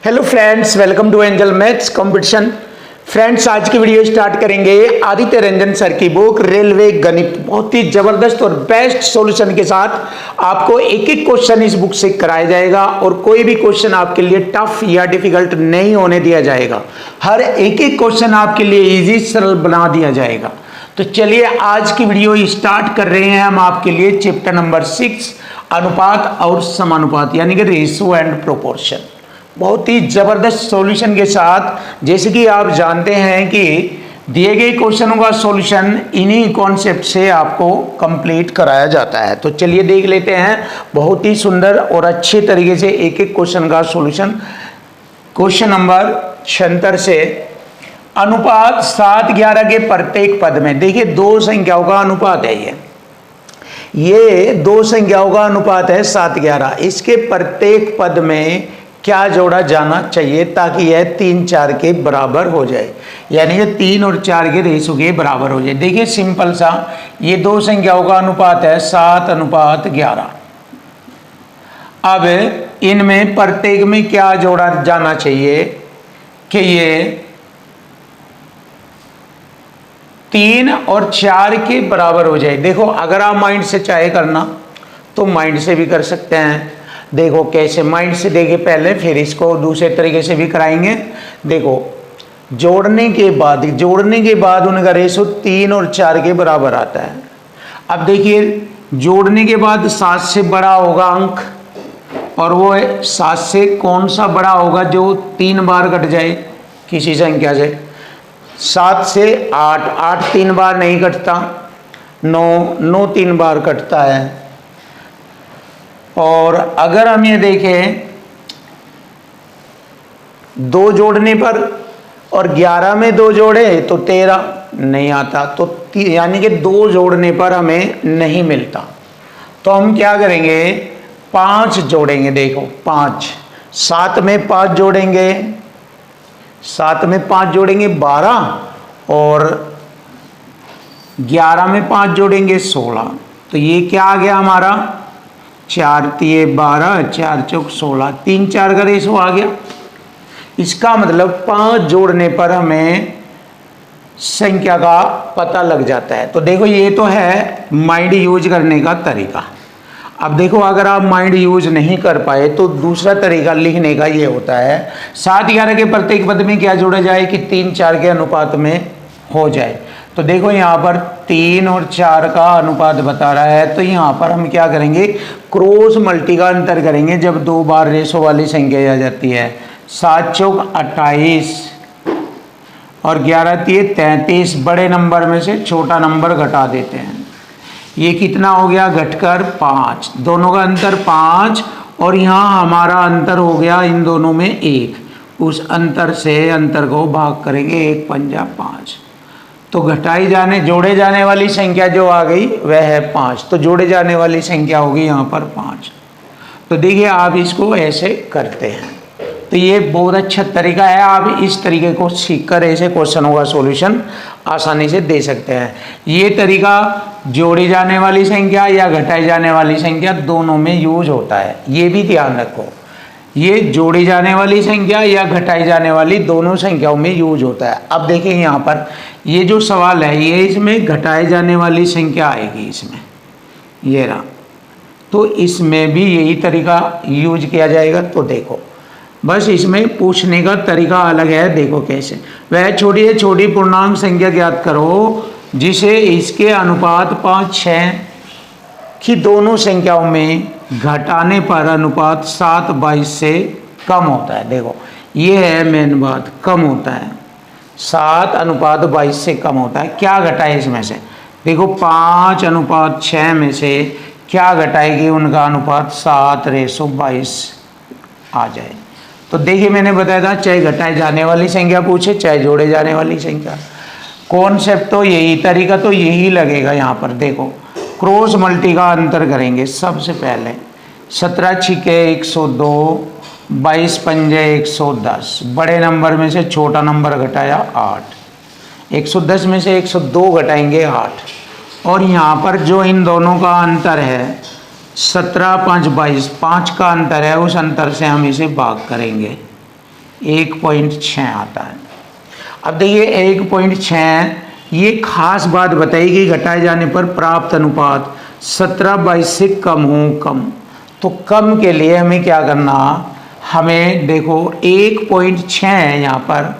Hello friends, welcome to angel maths competition. Friends, आज की video start करेंगे Aditya Ranjan sir की बुक रेलवे गणित। बहुत ही जबरदस्त और बेस्ट सॉल्यूशन के साथ आपको एक एक क्वेश्चन इस बुक से कराया जाएगा और कोई भी क्वेश्चन आपके लिए टफ या डिफिकल्ट नहीं होने दिया जाएगा। हर एक एक क्वेश्चन आपके लिए इजी सरल बना दिया जाएगा। तो चलिए आज की वीडियो स्टार्ट कर रहे हैं हम आपके लिए चैप्टर नंबर 6 अनुपात और समानुपात यानी कि रेशियो एंड प्रोपोर्शन। बहुत ही जबरदस्त सॉल्यूशन के साथ, जैसे कि आप जानते हैं कि दिए गए क्वेश्चनों का सॉल्यूशन इन्हीं कॉन्सेप्ट से आपको कंप्लीट कराया जाता है। तो चलिए देख लेते हैं बहुत ही सुंदर और अच्छे तरीके से एक एक क्वेश्चन का सॉल्यूशन। क्वेश्चन नंबर 76 से अनुपात 7-11 के प्रत्येक पद में, देखिए दो संख्याओं का अनुपात है ये दो संख्याओं का अनुपात है 7-11। इसके प्रत्येक पद में क्या जोड़ा जाना चाहिए ताकि यह 3-4 के बराबर हो जाए, यानी कि 3 और 4 के रेशो के बराबर हो जाए। देखिए सिंपल सा, ये दो संख्याओं का अनुपात है 7:11। अब इनमें प्रत्येक में क्या जोड़ा जाना चाहिए कि ये 3 और 4 के बराबर हो जाए। देखो अगर आप माइंड से चाहे करना तो माइंड से भी कर सकते हैं। देखो कैसे, माइंड से देखिए पहले, फिर इसको दूसरे तरीके से भी कराएंगे। देखो जोड़ने के बाद उनका रेशो 3 और 4 के बराबर आता है। अब देखिए जोड़ने के बाद 7 से बड़ा होगा अंक, और वो 7 से कौन सा बड़ा होगा जो 3 बार कट जाए किसी संख्या से। 7 से 8, 8 3 बार नहीं कटता, 9 3 बार कटता है। और अगर हम ये देखें 2 जोड़ने पर और 11 में 2 जोड़े तो 13 नहीं आता, तो यानी कि 2 जोड़ने पर हमें नहीं मिलता। तो हम क्या करेंगे, 5 जोड़ेंगे। देखो 5, 7 में 5 जोड़ेंगे, 7 में 5 जोड़ेंगे 12, और 11 में 5 जोड़ेंगे 16। तो ये क्या आ गया हमारा, 4 3 12, 4 4 16, 3 4 का रेशो आ गया। इसका मतलब 5 जोड़ने पर हमें संख्या का पता लग जाता है। तो देखो ये तो है माइंड यूज करने का तरीका। अब देखो अगर आप माइंड यूज नहीं कर पाए तो दूसरा तरीका लिखने का ये होता है, 7-11 के प्रत्येक पद में क्या जोड़ा जाए कि 3-4 के अनुपात में हो जाए। तो देखो यहाँ पर 3 और 4 का अनुपात बता रहा है, तो यहाँ पर हम क्या करेंगे, क्रॉस मल्टी का अंतर करेंगे जब 2 बार रेशो वाली संख्या आ जाती है। 7 चौक 28 और 11 3 33, बड़े नंबर में से छोटा नंबर घटा देते हैं। ये कितना हो गया, घटकर 5, दोनों का अंतर 5, और यहाँ हमारा अंतर हो गया इन दोनों में 1। उस अंतर से अंतर को भाग करेंगे, 1 पंजा 5। तो जोड़े जाने वाली संख्या जो आ गई वह है 5। तो जोड़े जाने वाली संख्या होगी यहाँ पर 5। तो देखिए आप इसको ऐसे करते हैं। तो ये बहुत अच्छा तरीका है, आप इस तरीके को सीखकर ऐसे क्वेश्चनों का सॉल्यूशन आसानी से दे सकते हैं। ये तरीका जोड़ी जाने वाली संख्या या घटाई जाने वाली संख्या दोनों में यूज होता है, ये भी ध्यान रखो। ये जोड़ी जाने वाली संख्या या घटाई जाने वाली दोनों संख्याओं में यूज होता है। अब देखिए यहाँ पर ये जो सवाल है, ये इसमें घटाई जाने वाली संख्या आएगी इसमें, ये रहा। तो इसमें भी यही तरीका यूज किया जाएगा। तो देखो बस इसमें पूछने का तरीका अलग है। देखो कैसे, वह छोटी से छोटी पूर्णांक संख्या ज्ञात करो जिसे इसके अनुपात 5-6 की दोनों संख्याओं में घटाने पर अनुपात 7:22 से कम होता है। देखो ये है मेन बात, कम होता है, 7:22 से कम होता है। क्या घटाए इसमें से, देखो 5:6 में से क्या घटाएगी, उनका अनुपात 7:22 आ जाए। तो देखिए मैंने बताया था, चाहे घटाए जाने वाली संख्या पूछे चाहे जोड़े जाने वाली संख्या, कॉन्सेप्ट तो यही, तरीका तो यही लगेगा। यहाँ पर देखो क्रॉस मल्टी का अंतर करेंगे सबसे पहले। 17 छिके 102, 22 पंजे 110, बड़े नंबर में से छोटा नंबर घटाया 8, 110 में से 102 घटाएंगे 8, और यहाँ पर जो इन दोनों का अंतर है 17 5 22, 5 का अंतर है, उस अंतर से हम इसे भाग करेंगे। 1.6 आता है। अब देखिए 1.6, ये खास बात बताई गई, घटाए जाने पर प्राप्त अनुपात 17/22 से कम हो कम। तो कम के लिए हमें क्या करना, हमें देखो 1.6 है यहाँ पर,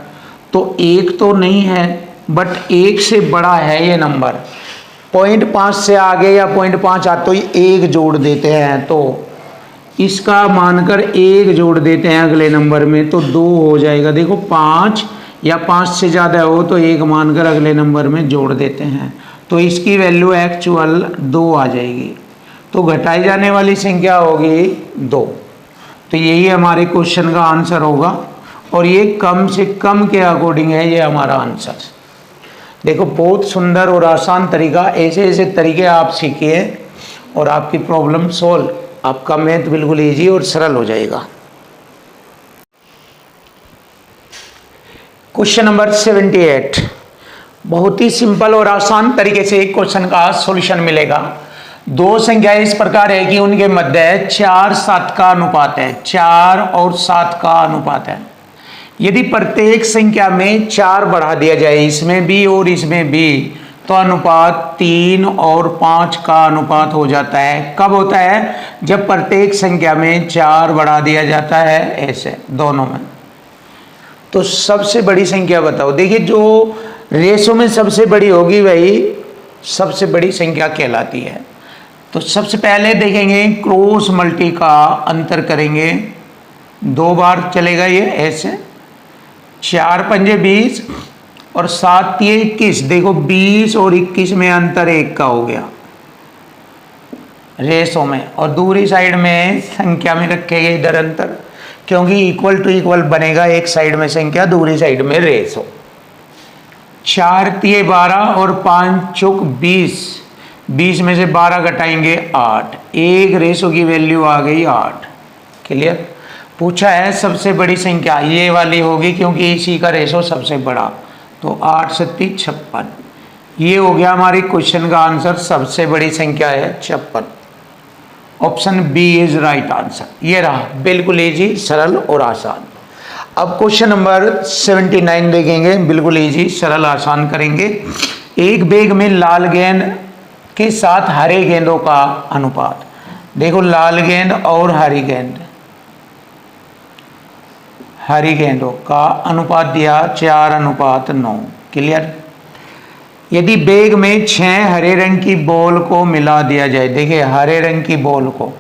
तो 1 तो नहीं है बट 1 से बड़ा है ये नंबर। 0.5 से आगे या 0.5 आता तो ये 1 जोड़ देते हैं, तो इसका मानकर 1 जोड़ देते हैं अगले नंबर में, तो 2 हो जाएगा। देखो 5 या 5 से ज़्यादा हो तो 1 मानकर अगले नंबर में जोड़ देते हैं, तो इसकी वैल्यू एक्चुअल 2 आ जाएगी। तो घटाई जाने वाली संख्या होगी 2। तो यही हमारे क्वेश्चन का आंसर होगा, और ये कम से कम के अकॉर्डिंग है ये हमारा आंसर। देखो बहुत सुंदर और आसान तरीका, ऐसे ऐसे तरीके आप सीखिए और आपकी प्रॉब्लम सॉल्व, आपका मैथ बिल्कुल इजी और सरल हो जाएगा। क्वेश्चन नंबर 78, बहुत ही सिंपल और आसान तरीके से एक क्वेश्चन का सॉल्यूशन मिलेगा। दो संख्याएं इस प्रकार है कि उनके मध्य 4:7 का अनुपात है, 4 और 7 का अनुपात है। यदि प्रत्येक संख्या में 4 बढ़ा दिया जाए, इसमें भी और इसमें भी, तो अनुपात 3 और 5 का अनुपात हो जाता है। कब होता है, जब प्रत्येक संख्या में 4 बढ़ा दिया जाता है, ऐसे दोनों में। तो सबसे बड़ी संख्या बताओ। देखिए जो रेशो में सबसे बड़ी होगी वही सबसे बड़ी संख्या कहलाती है। तो सबसे पहले देखेंगे क्रॉस मल्टी का अंतर करेंगे, 2 बार चलेगा ये ऐसे, 4 पंजे 20 और 7 तिये 21। देखो 20 और 21 में अंतर 1 का हो गया रेशो में, और दूसरी साइड में संख्या में रखेंगे इधर अंतर, क्योंकि इक्वल टू इक्वल बनेगा, एक साइड में संख्या दूसरी साइड में रेशो। 4 तिये 12 और 5 चौक 20, 20 में से 12 घटाएंगे 8, एक रेशो की वैल्यू आ गई 8। क्लियर। पूछा है सबसे बड़ी संख्या, ये वाली होगी क्योंकि इसी का रेशो सबसे बड़ा, तो 8 सत्ती 56। ये हो गया हमारी क्वेश्चन का आंसर, सबसे बड़ी संख्या है 56। Option B is right answer. ये रहा बिल्कुल इजी, सरल और आसान। अब क्वेश्चन नंबर 79 देखेंगे, बिल्कुल इजी सरल आसान करेंगे। एक बैग में लाल गेंद के साथ हरे गेंदों का अनुपात। देखो लाल गेंद और हरी गेंद, हरी गेंदों का अनुपात दिया 4:9। क्लियर। यदि बैग में 6 हरे रंग की बॉल को मिला दिया जाए, देखिए हरे रंग की बॉल को,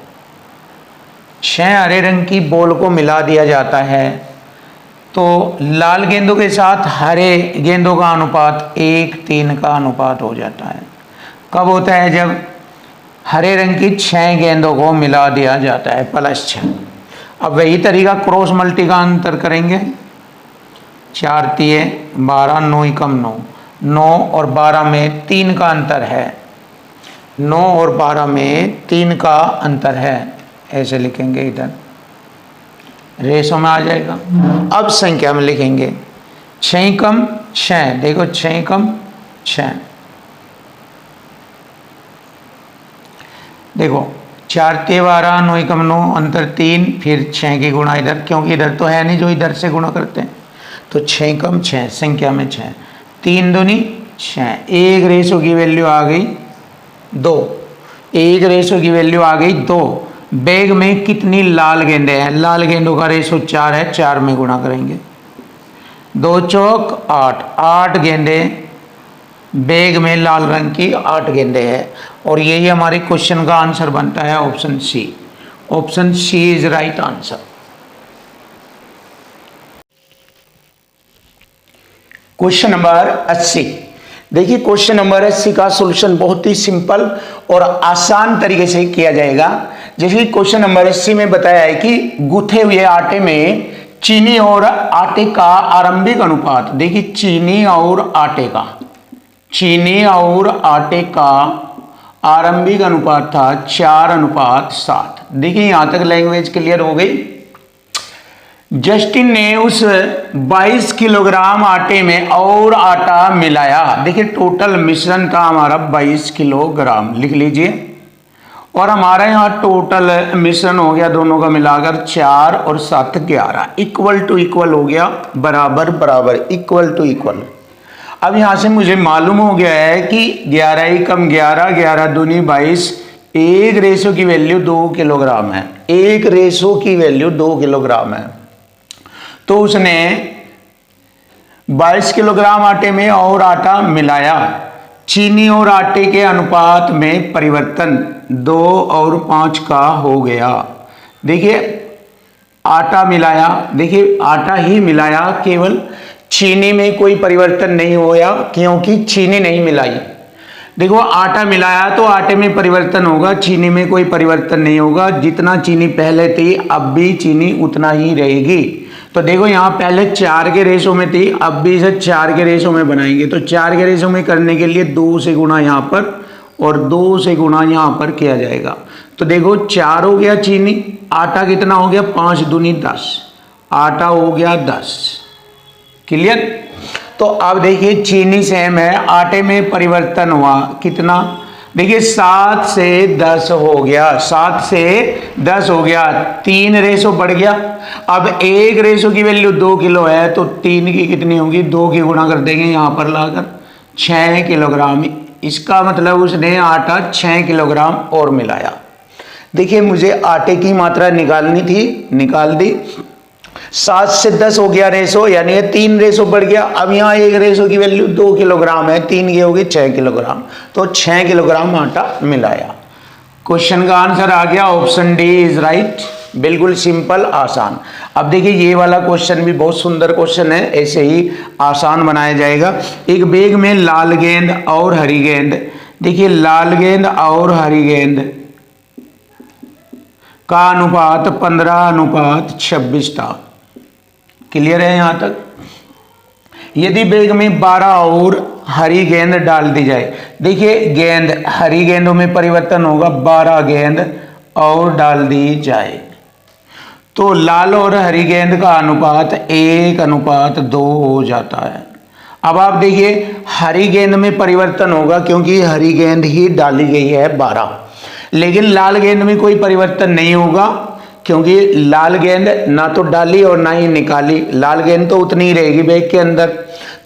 6 हरे रंग की बॉल को मिला दिया जाता है, तो लाल गेंदों के साथ हरे गेंदों का अनुपात 1:3 का अनुपात हो जाता है। कब होता है, जब हरे रंग की 6 गेंदों को मिला दिया जाता है, +6। अब वही तरीका क्रॉस मल्टी का अंतर करेंगे, 4 तिये 12, 9 एकम 9, 9 और 12 में 3 का अंतर है, 9 और 12 में 3 का अंतर है, ऐसे लिखेंगे, इधर रेशो में आ जाएगा। अब संख्या में लिखेंगे 6 एकम 6, देखो 6 एकम 6, देखो 4 तिये 12, 9 एकम 9, अंतर 3, फिर 6 की गुणा इधर, क्योंकि इधर तो है नहीं जो इधर से गुणा करते हैं, तो 6 एकम 6, संख्या में 6, 3 दूनी 6, एक रेशो की वैल्यू आ गई 2, एक रेशो की वैल्यू आ गई 2। बैग में कितनी लाल गेंदें हैं, लाल गेंदों का रेशो 4 है, 4 में गुणा करेंगे, 2 चौक 8, 8 गेंदें बैग में लाल रंग की 8 गेंदें हैं, और यही हमारे क्वेश्चन का आंसर बनता है option C. Option C is right answer. Question number 80, देखिए क्वेश्चन नंबर 80 का सॉल्यूशन बहुत ही सिंपल और आसान तरीके से किया जाएगा। जैसे क्वेश्चन नंबर 80 में बताया है कि गूथे हुए आटे में चीनी और आटे का आरंभिक अनुपात, देखिए चीनी और आटे का, चीनी और आटे का आरंभिक अनुपात था 4:7। देखिए यहां तक लैंग्वेज क्लियर हो गई। जस्टिन ने उस 22 किलोग्राम आटे में और आटा मिलाया, देखिए टोटल मिश्रण था हमारा 22 किलोग्राम, लिख लीजिए, और हमारा यहाँ टोटल मिश्रण हो गया दोनों का मिलाकर 4 और 7 11, इक्वल टू इक्वल हो गया, बराबर बराबर, इक्वल टू इक्वल। अब यहाँ से मुझे मालूम हो गया है कि 11 ही कम 11, 11 दूनी 22, एक रेशो की वैल्यू 2 किलोग्राम है, एक रेशो की वैल्यू 2 किलोग्राम है। तो उसने 22 किलोग्राम आटे में और आटा मिलाया, चीनी और आटे के अनुपात में परिवर्तन 2 और 5 का हो गया। देखिए आटा मिलाया, देखिए आटा ही मिलाया, केवल चीनी में कोई परिवर्तन नहीं हुआ क्योंकि चीनी नहीं मिलाई। देखो आटा मिलाया तो आटे में परिवर्तन होगा, चीनी में कोई परिवर्तन नहीं होगा, जितना चीनी पहले थी अब भी चीनी उतना ही रहेगी। तो देखो यहाँ पहले 4 के रेशो में थी, अब भी इसे 4 के रेशो में बनाएंगे। तो 4 के रेशो में करने के लिए 2 से गुणा यहाँ पर और 2 से गुणा यहाँ पर किया जाएगा। तो देखो 4 हो गया चीनी, आटा कितना हो गया 5 दूनी 10, आटा हो गया 10। क्लियर। तो अब देखिए चीनी सेम है, आटे में परिवर्तन हुआ कितना, देखिए 7 से 10 हो गया, 7 से 10 हो गया, 3 रेशो बढ़ गया। अब एक रेशो की वैल्यू 2 किलो है तो 3 की कितनी होगी, 2 की गुणा कर देंगे यहाँ पर लाकर 6 किलोग्राम। इसका मतलब उसने आटा 6 किलोग्राम और मिलाया। देखिए मुझे आटे की मात्रा निकालनी थी, निकाल दी। 7 से 10 हो गया रेशो, यानी 3 रेशो बढ़ गया। अब यहाँ एक रेशो की वैल्यू 2 किलोग्राम है, 3 की होगी 6 किलोग्राम, तो 6 किलोग्राम आटा मिलाया। क्वेश्चन का आंसर आ गया ऑप्शन डी इज राइट। बिल्कुल सिंपल आसान। अब देखिए ये वाला क्वेश्चन भी बहुत सुंदर क्वेश्चन है, ऐसे ही आसान बनाया जाएगा। एक बैग में लाल गेंद और हरी गेंद, देखिए लाल गेंद और हरी गेंद का अनुपात 15:26 था। क्लियर है यहां तक। यदि बैग में 12 और हरी गेंद डाल दी जाए, देखिए गेंद हरी गेंदों में परिवर्तन होगा, 12 गेंद और डाल दी जाए तो लाल और हरी गेंद का अनुपात 1:2 हो जाता है। अब आप देखिए हरी गेंद में परिवर्तन होगा क्योंकि हरी गेंद ही डाली गई है 12, लेकिन लाल गेंद में कोई परिवर्तन नहीं होगा क्योंकि लाल गेंद ना तो डाली और ना ही निकाली, लाल गेंद तो उतनी ही रहेगी बैग के अंदर।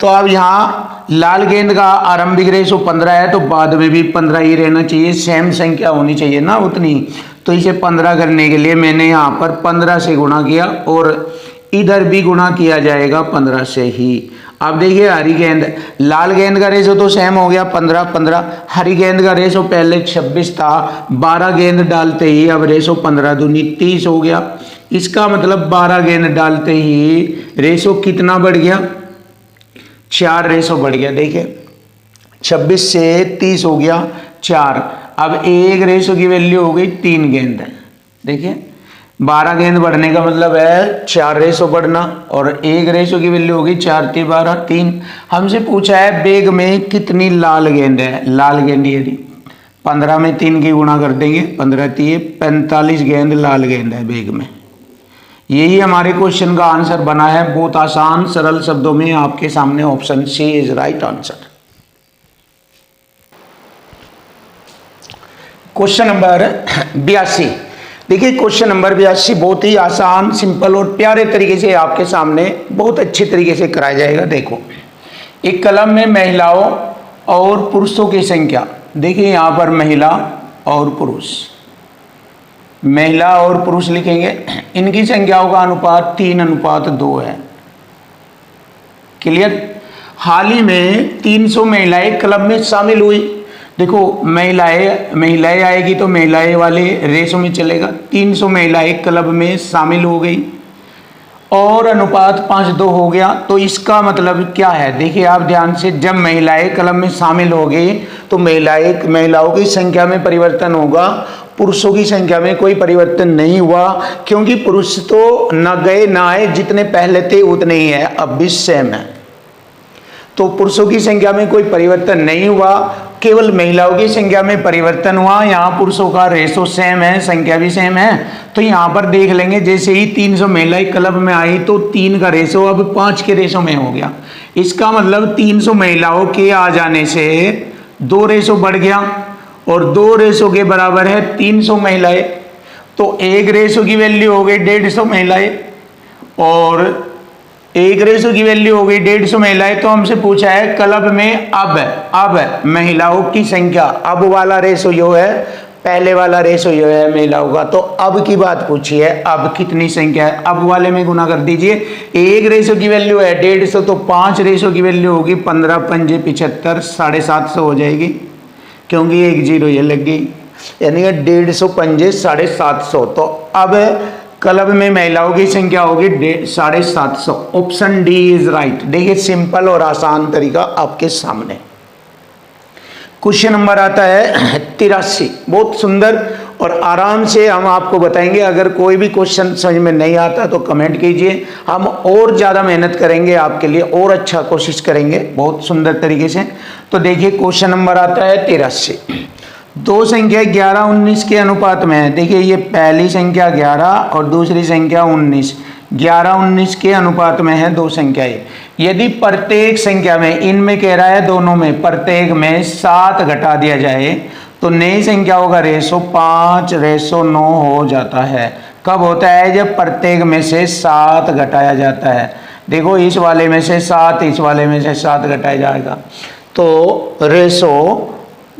तो अब यहाँ लाल गेंद का आरंभिक रेशो 15 है तो बाद में भी 15 ही रहना चाहिए, सेम संख्या होनी चाहिए ना उतनी। तो इसे 15 करने के लिए मैंने यहाँ पर 15 से गुणा किया और इधर भी गुणा किया जाएगा 15 से ही। अब देखिए हरी गेंद, लाल गेंद का रेशो तो सेम हो गया 15-15, हरी गेंद का रेशो पहले 26 था, 12 गेंद डालते ही अब रेशो 15 दूनी 30 हो गया। इसका मतलब 12 गेंद डालते ही रेशो कितना बढ़ गया, 4 रेशो बढ़ गया। देखिए 26 से 30 हो गया 4, अब एक रेशो की वैल्यू हो गई 3 गेंद है। देखिए 12 गेंद बढ़ने का मतलब है 4 रेशो बढ़ना और एक रेशो की वैल्यू होगी 4×3 12 3। हमसे पूछा है बैग में कितनी लाल गेंद है, लाल गेंद यदि 15 में 3 की गुणा कर देंगे 15×3 45 गेंद लाल गेंद है बैग में। यही हमारे क्वेश्चन का आंसर बना है, बहुत आसान सरल शब्दों में आपके सामने option C is right answer. Question number 82, देखिए क्वेश्चन नंबर 82 बहुत ही आसान सिंपल और प्यारे तरीके से आपके सामने बहुत अच्छे तरीके से कराया जाएगा। देखो एक कलम में महिलाओं और पुरुषों की संख्या, देखिए यहाँ पर महिला और पुरुष, महिला और पुरुष लिखेंगे, इनकी संख्याओं का अनुपात 3:2 है। क्लियर। हाल ही में 300 महिलाएं क्लब में शामिल हुई। देखो महिलाएं आएगी तो महिलाएं वाले रेशो में चलेगा, 300 महिलाएं क्लब में शामिल हो गई और अनुपात 5:2 हो गया। तो इसका मतलब क्या है, देखिए आप ध्यान से, जब महिलाएं क्लब में शामिल हो गई तो महिलाओं की संख्या में परिवर्तन होगा, पुरुषों की संख्या में कोई परिवर्तन नहीं हुआ क्योंकि पुरुष तो न गए ना आए, जितने पहले थे उतने ही है, अब भी सेम है। तो पुरुषों की संख्या में कोई परिवर्तन नहीं हुआ, केवल महिलाओं की संख्या में परिवर्तन हुआ। यहाँ पुरुषों का रेशो सेम है, संख्या भी सेम है। तो यहाँ पर देख लेंगे जैसे ही 300 महिलाएं क्लब में आई तो 3 का रेशो अब 5 के रेशो में हो गया। इसका मतलब 300 महिलाओं के आ जाने से 2 रेशो बढ़ गया और 2 रेशो के बराबर है 300 महिलाएं, तो 1 रेशो की वैल्यू हो गई 150 महिलाएं और 1 रेशो की वैल्यू हो गई 150 महिलाएं। तो हमसे पूछा है क्लब में अब महिलाओं की संख्या, अब वाला रेशो जो है, पहले वाला रेशो जो है महिलाओं का, तो अब की बात पूछी है, अब कितनी संख्या है, अब वाले में गुना कर दीजिए। 1 रेशो की वैल्यू है 150, तो 5 रेशो की वैल्यू होगी 15 पंजे 75, 750 हो जाएगी, क्योंकि 1 जीरो ये लग गई, यानी 150 पंजे 750। तो अब क्लब में महिलाओं की संख्या होगी 750। Option D is right. देखिए सिंपल और आसान तरीका आपके सामने। क्वेश्चन नंबर आता है 83। बहुत सुंदर और आराम से हम आपको बताएंगे। अगर कोई भी क्वेश्चन समझ में नहीं आता तो कमेंट कीजिए, हम और ज़्यादा मेहनत करेंगे आपके लिए, और अच्छा कोशिश करेंगे बहुत सुंदर तरीके से। तो देखिए क्वेश्चन नंबर आता है 83। दो संख्या 11 19 के अनुपात में है। देखिए ये पहली संख्या 11 और दूसरी संख्या 19, 11 19 के अनुपात में है दो संख्याएं। यदि प्रत्येक संख्या में, इनमें कह रहा है दोनों में, प्रत्येक में 7 घटा दिया जाए तो नई संख्याओं का रेशो 5:9 हो जाता है। कब होता है? जब प्रत्येक में से 7 घटाया जाता है। देखो इस वाले में से 7, इस वाले में से 7 घटाया जाएगा तो रेशो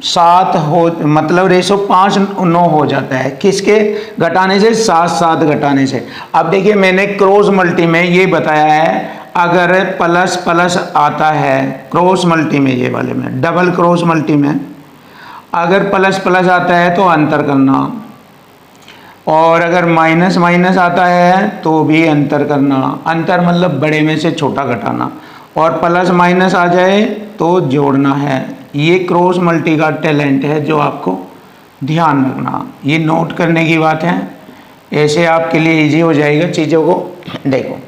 7 हो, मतलब रेशो 5:9 हो जाता है। किसके घटाने से? 7 घटाने से। अब देखिए मैंने क्रॉस मल्टी में ये बताया है, अगर प्लस प्लस आता है क्रॉस मल्टी में, ये वाले में डबल क्रॉस मल्टी में अगर प्लस प्लस आता है तो अंतर करना, और अगर माइनस माइनस आता है तो भी अंतर करना। अंतर मतलब बड़े में से छोटा घटाना, और प्लस माइनस आ जाए तो जोड़ना है। ये क्रॉस मल्टी का टैलेंट है जो आपको ध्यान रखना, ये नोट करने की बात है, ऐसे आपके लिए इजी हो जाएगा चीज़ों को। देखो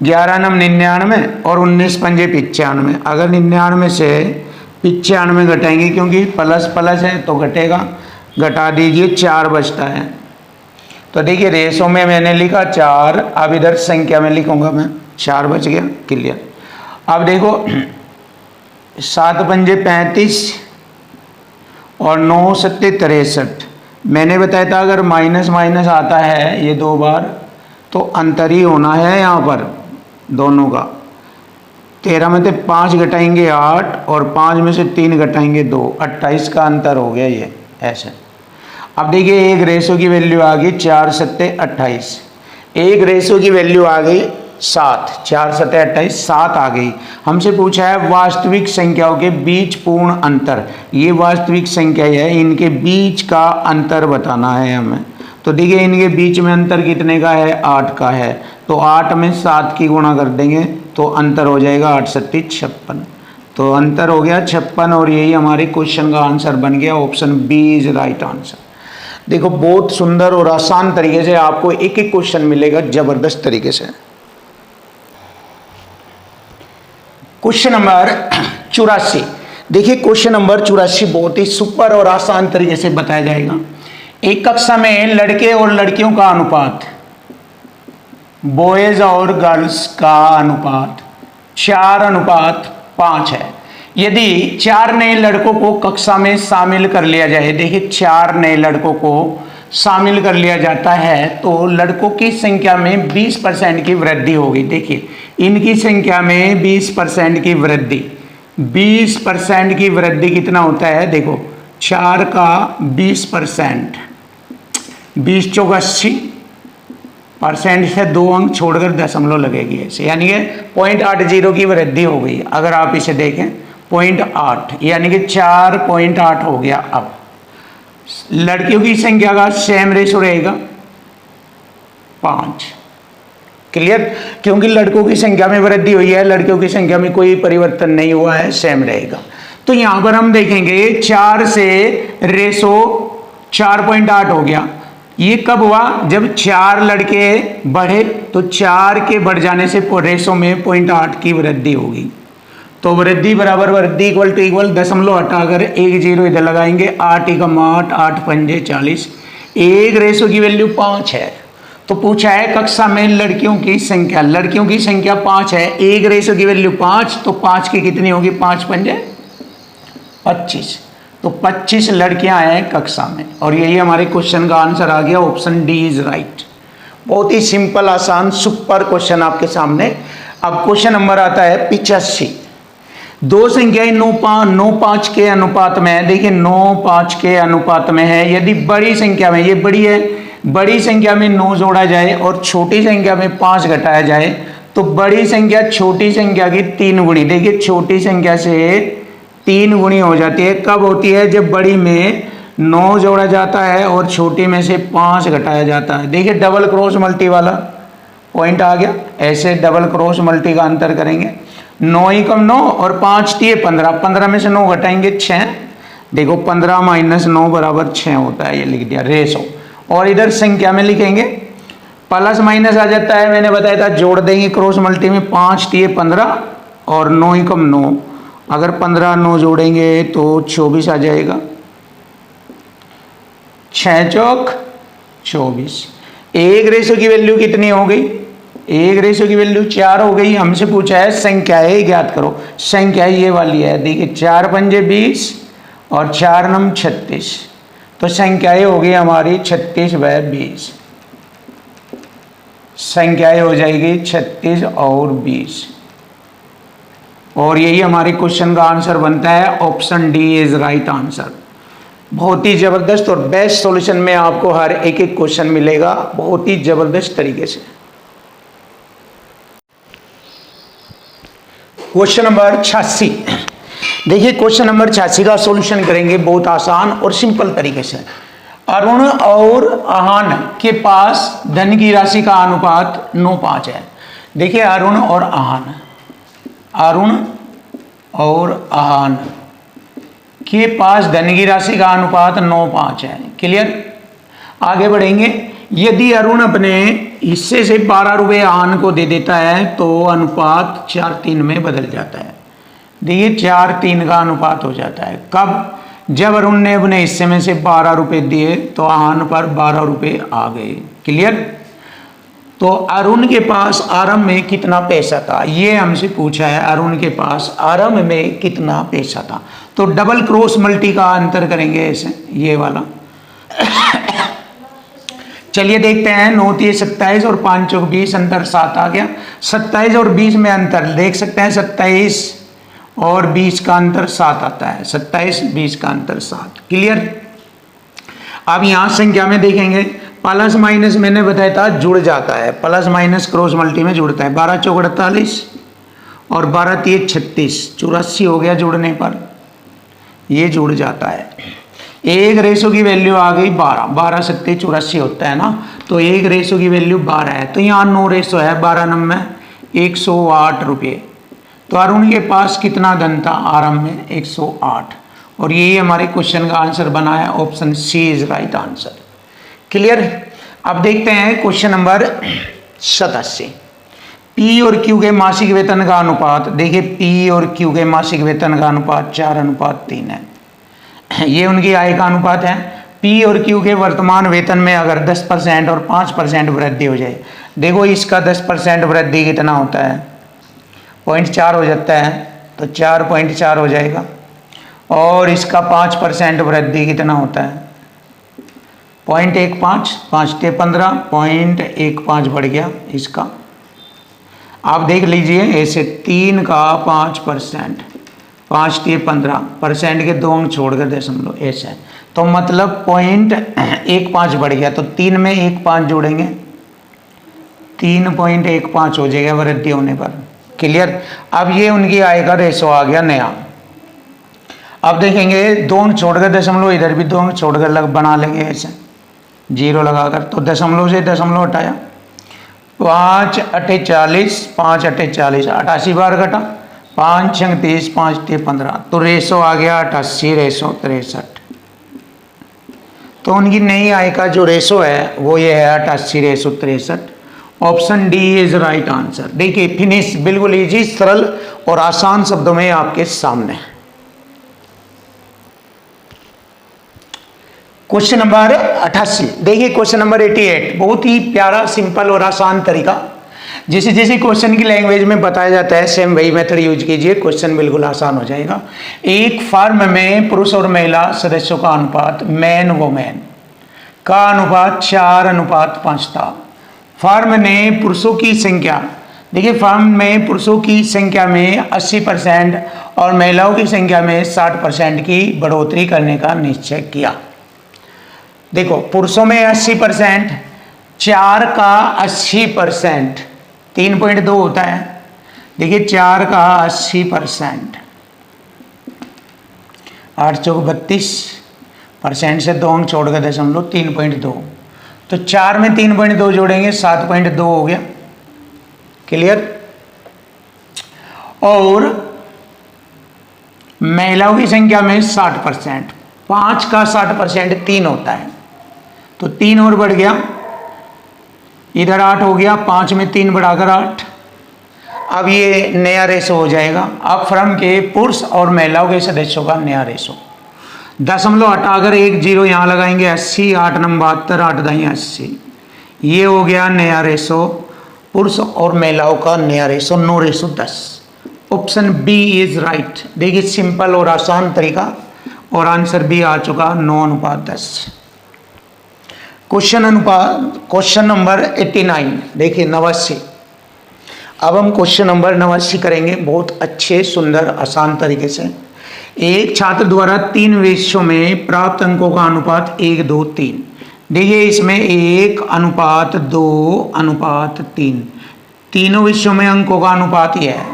11 नम 99 और 19 पंजे 95। अगर 99 से 95 घटाएंगे, क्योंकि प्लस प्लस है तो घटेगा, घटा दीजिए 4 बचता है। तो देखिए रेशो में मैंने लिखा 4, अब इधर संख्या में लिखूंगा मैं 4 बच गया, क्लियर। अब देखो 7 पंजे 35 और 9 सत्ते 63। मैंने बताया था अगर माइनस माइनस आता है ये 2 बार तो अंतर ही होना है यहाँ पर दोनों का। 13 में से 5 घटाएंगे 8 और 5 में से 3 घटाएंगे 2, 28 का अंतर हो गया ये ऐसे। अब देखिए एक रेशो की वैल्यू आ गई 4 सत्ते 28, एक रेशो की वैल्यू आ गई 7, 4 सत्ते 28, 7 आ गई। हमसे पूछा है वास्तविक संख्याओं के बीच पूर्ण अंतर। ये वास्तविक संख्या है, इनके बीच का अंतर बताना है हमें। तो देखिए इनके बीच में अंतर कितने का है? 8 का है। तो 8 में 7 की गुणा कर देंगे तो अंतर हो जाएगा 8 सत्ती 56। तो अंतर हो गया 56 और यही हमारे क्वेश्चन का आंसर बन गया। Option B is right answer. देखो बहुत सुंदर और आसान तरीके से आपको एक एक क्वेश्चन मिलेगा जबरदस्त तरीके से। Question number 84। देखिए क्वेश्चन नंबर 84 बहुत ही सुपर और आसान तरीके से बताया जाएगा। एक कक्षा में लड़के और लड़कियों का अनुपात, बॉयज और गर्ल्स का अनुपात 4:5 है। यदि 4 नए लड़कों को कक्षा में शामिल कर लिया जाए, देखिए 4 नए लड़कों को शामिल कर लिया जाता है तो लड़कों की संख्या में 20% की वृद्धि होगी। देखिए इनकी संख्या में 20% की वृद्धि, 20% की वृद्धि कितना होता है? देखो 4 का 20%, 20 चौक 80% से 2 अंक छोड़कर दशमलव लगेगी ऐसे, यानी कि 0.80 की वृद्धि हो गई। अगर आप इसे देखें 0.8 यानी कि 4.8 हो गया। अब लड़कियों की संख्या का सेम रेशो रहेगा 5, क्लियर, क्योंकि लड़कों की संख्या में वृद्धि हुई है, लड़कियों की संख्या में कोई परिवर्तन नहीं हुआ है, सेम रहेगा। तो यहां पर हम देखेंगे 4 से रेशो 4.8 हो गया। ये कब हुआ? जब 4 लड़के बढ़े तो 4 के बढ़ जाने से रेशो में 0.8 की वृद्धि होगी। तो वृद्धि बराबर वृद्धि इक्वल टू इक्वल, दशमलव हटाकर 1 जीरो इधर लगाएंगे, 8 एकम 8, 8 पंजे 40, एक रेशो की वैल्यू 5 है। तो पूछा है कक्षा में लड़कियों की संख्या, लड़कियों की संख्या 5 है, एक रेशो की वैल्यू 5, तो 5 की कितनी होगी? 5 पंजे 25। तो 25 लड़कियां हैं कक्षा में, और यही हमारे क्वेश्चन का आंसर आ गया, ऑप्शन डी इज राइट। बहुत ही सिंपल, आसान, सुपर क्वेश्चन आपके सामने। अब क्वेश्चन नंबर आता है 85। दो संख्याएं 9-5 के अनुपात में है। देखिए 9-5 के अनुपात में है। यदि बड़ी संख्या में, ये बड़ी है, बड़ी संख्या में 9 जोड़ा जाए और छोटी संख्या में 5 घटाया जाए तो बड़ी संख्या छोटी संख्या की 3 गुणी, देखिए छोटी संख्या से 3 गुणी हो जाती है। कब होती है? जब बड़ी में 9 जोड़ा जाता है और छोटी में से 5 घटाया जाता है। देखिए डबल क्रॉस मल्टी वाला पॉइंट आ गया। ऐसे डबल क्रॉस मल्टी का अंतर करेंगे। 9 ही कम 9 और 5 दिए 15, 15 में से 9 घटाएंगे 6। देखो 15 माइनस 9 बराबर 6 होता है, ये लिख दिया रेशो। और इधर संख्या में लिखेंगे, प्लस माइनस आ जाता है, मैंने बताया था जोड़ देंगे क्रॉस मल्टी में। 5 दिए 15 और 9 ही कम 9, अगर 15 9 जोड़ेंगे तो 24 आ जाएगा। 6 चौक 24। एक रेशो की वैल्यू कितनी हो गई? एक रेशो की वैल्यू 4 हो गई। हमसे पूछा है संख्याएं ज्ञात करो। संख्या ये वाली है, देखिए 4 पंजे 20 और 4 नम 36, तो संख्याएं हो गई हमारी 36 व 20। संख्याएं हो जाएगी 36 और 20, और यही हमारे क्वेश्चन का आंसर बनता है। Option D is right answer. बहुत ही जबरदस्त और बेस्ट सॉल्यूशन में आपको हर एक एक क्वेश्चन मिलेगा, बहुत ही जबरदस्त तरीके से। Question number 86। देखिए क्वेश्चन नंबर 86 का सॉल्यूशन करेंगे बहुत आसान और सिंपल तरीके से। अरुण और आहान के पास धन की राशि का अनुपात 9-5 है। देखिए अरुण और आहान, अरुण और आहान के पास धन की राशि का अनुपात 9-5 है। क्लियर? आगे बढ़ेंगे। यदि अरुण अपने हिस्से से 12 रुपये आहान को दे देता है तो अनुपात 4-3 में बदल जाता है। देखिए 4-3 का अनुपात हो जाता है। कब? जब अरुण ने अपने हिस्से में से 12 रुपये दिए तो आहान पर 12 रुपये आ गए। क्लियर? तो अरुण के पास आरंभ में कितना पैसा था, ये हमसे पूछा है। अरुण के पास आरंभ में कितना पैसा था, तो डबल क्रॉस मल्टी का अंतर करेंगे ऐसे, ये वाला। चलिए देखते हैं। 9 3 27 और 5 चौक 20, अंतर 7 आ गया। 27 और 20 में अंतर देख सकते हैं, 27 और 20 का अंतर 7 आता है। 27 20 का अंतर 7। क्लियर? अब यहां संख्या में देखेंगे, प्लस माइनस मैंने बताया था जुड़ जाता है, प्लस माइनस क्रॉस मल्टी में जुड़ता है। 12 चौक 48 और 12 3 36, 84 हो गया जुड़ने पर, ये जुड़ जाता है। एक रेशो की वैल्यू आ गई 12, 12 सत्ते 84 होता है ना, तो एक रेशो की वैल्यू 12 है। तो यहाँ 9 रेशो है, 12 नंबर 108 रुपये। तो अरुण के पास कितना धन था आरंभ में? 108, और यही हमारे क्वेश्चन का आंसर बना है। Option C is right answer. Clear? अब देखते हैं क्वेश्चन नंबर 87। पी और क्यू के मासिक वेतन का अनुपात। देखिए पी और क्यू के मासिक वेतन का अनुपात 4:3 है। ये उनकी आय का अनुपात है। पी और क्यू के वर्तमान वेतन में अगर 10% और 5% वृद्धि हो जाए, देखो इसका 10% वृद्धि कितना होता है? 0.4 हो जाता है, तो 4.4 हो जाएगा। और इसका 5% वृद्धि कितना होता है? 0.15, 5 ते 15, 0.15 बढ़ गया इसका। आप देख लीजिए ऐसे 3 का 5%, 5 ते 15% के 2 अंक छोड़कर दशमलव ऐसा है, तो मतलब 0.15 बढ़ गया। तो 3 में 1.5 जोड़ेंगे, 3.15 हो जाएगा वृद्धि होने पर। क्लियर? अब ये उनकी आय का रेशो आ गया नया। अब देखेंगे 2 अंक छोड़कर दशमलव, इधर भी 2 अंक छोड़कर बना लेंगे ऐसे 0 लगाकर, तो दशमलव से दशमलव हटाया, 5 8 40, 5 8 40, 88 बार घटा, 5 6 30, 5 ते 15, तो रेशो आ गया 88 रेशो 63। तो उनकी नई आय का जो रेशो है वो ये है 88 ratio 63। Option D is right answer. देखिए फिनिश, बिल्कुल इजी, सरल और आसान शब्दों में आपके सामने। Question number 88। देखिए क्वेश्चन नंबर 88, बहुत ही प्यारा, सिंपल और आसान तरीका। जैसे जैसे क्वेश्चन की लैंग्वेज में बताया जाता है सेम वही मेथड यूज कीजिए, क्वेश्चन बिल्कुल आसान हो जाएगा। एक फर्म में पुरुष और महिला सदस्यों का अनुपात मैन वोमेन का अनुपात 4:5 था। फर्म ने पुरुषों की संख्या, देखिए फर्म में पुरुषों की संख्या में 80% और महिलाओं की संख्या में 60% की बढ़ोतरी करने का निश्चय किया। देखो पुरुषों में 80%, 4 का 80% 3.2 होता है। देखिए 4 का 80%, 8 चौक 32% से 2 अंक छोड़ के दशमलव 3.2, तो 4 में 3.2 जोड़ेंगे 7.2 हो गया। क्लियर। और महिलाओं की संख्या में 60%, 5 का 60% 3 होता है, तो 3 और बढ़ गया, इधर 8 हो गया, 5 में 3 बढ़ाकर 8। अब ये नया रेशो हो जाएगा। अब फर्म के पुरुष और महिलाओं के सदस्यों का नया रेशो, दशमलव हटाकर 1 0 यहाँ लगाएंगे, 80, 8 नंबर 72, 8 दाई 80, ये हो गया नया रेशो। पुरुष और महिलाओं का नया ratio 9:10। Option B is right. देखिए सिंपल और आसान तरीका, और आंसर भी आ चुका 9:10। क्वेश्चन नंबर 89, देखिए 89। अब हम क्वेश्चन नंबर 89 करेंगे बहुत अच्छे सुंदर आसान तरीके से। एक छात्र द्वारा 3 विषयों में प्राप्त अंकों का अनुपात 1 2 3। देखिए इसमें 1:2:3, तीनों विषयों में अंकों का अनुपात यह है।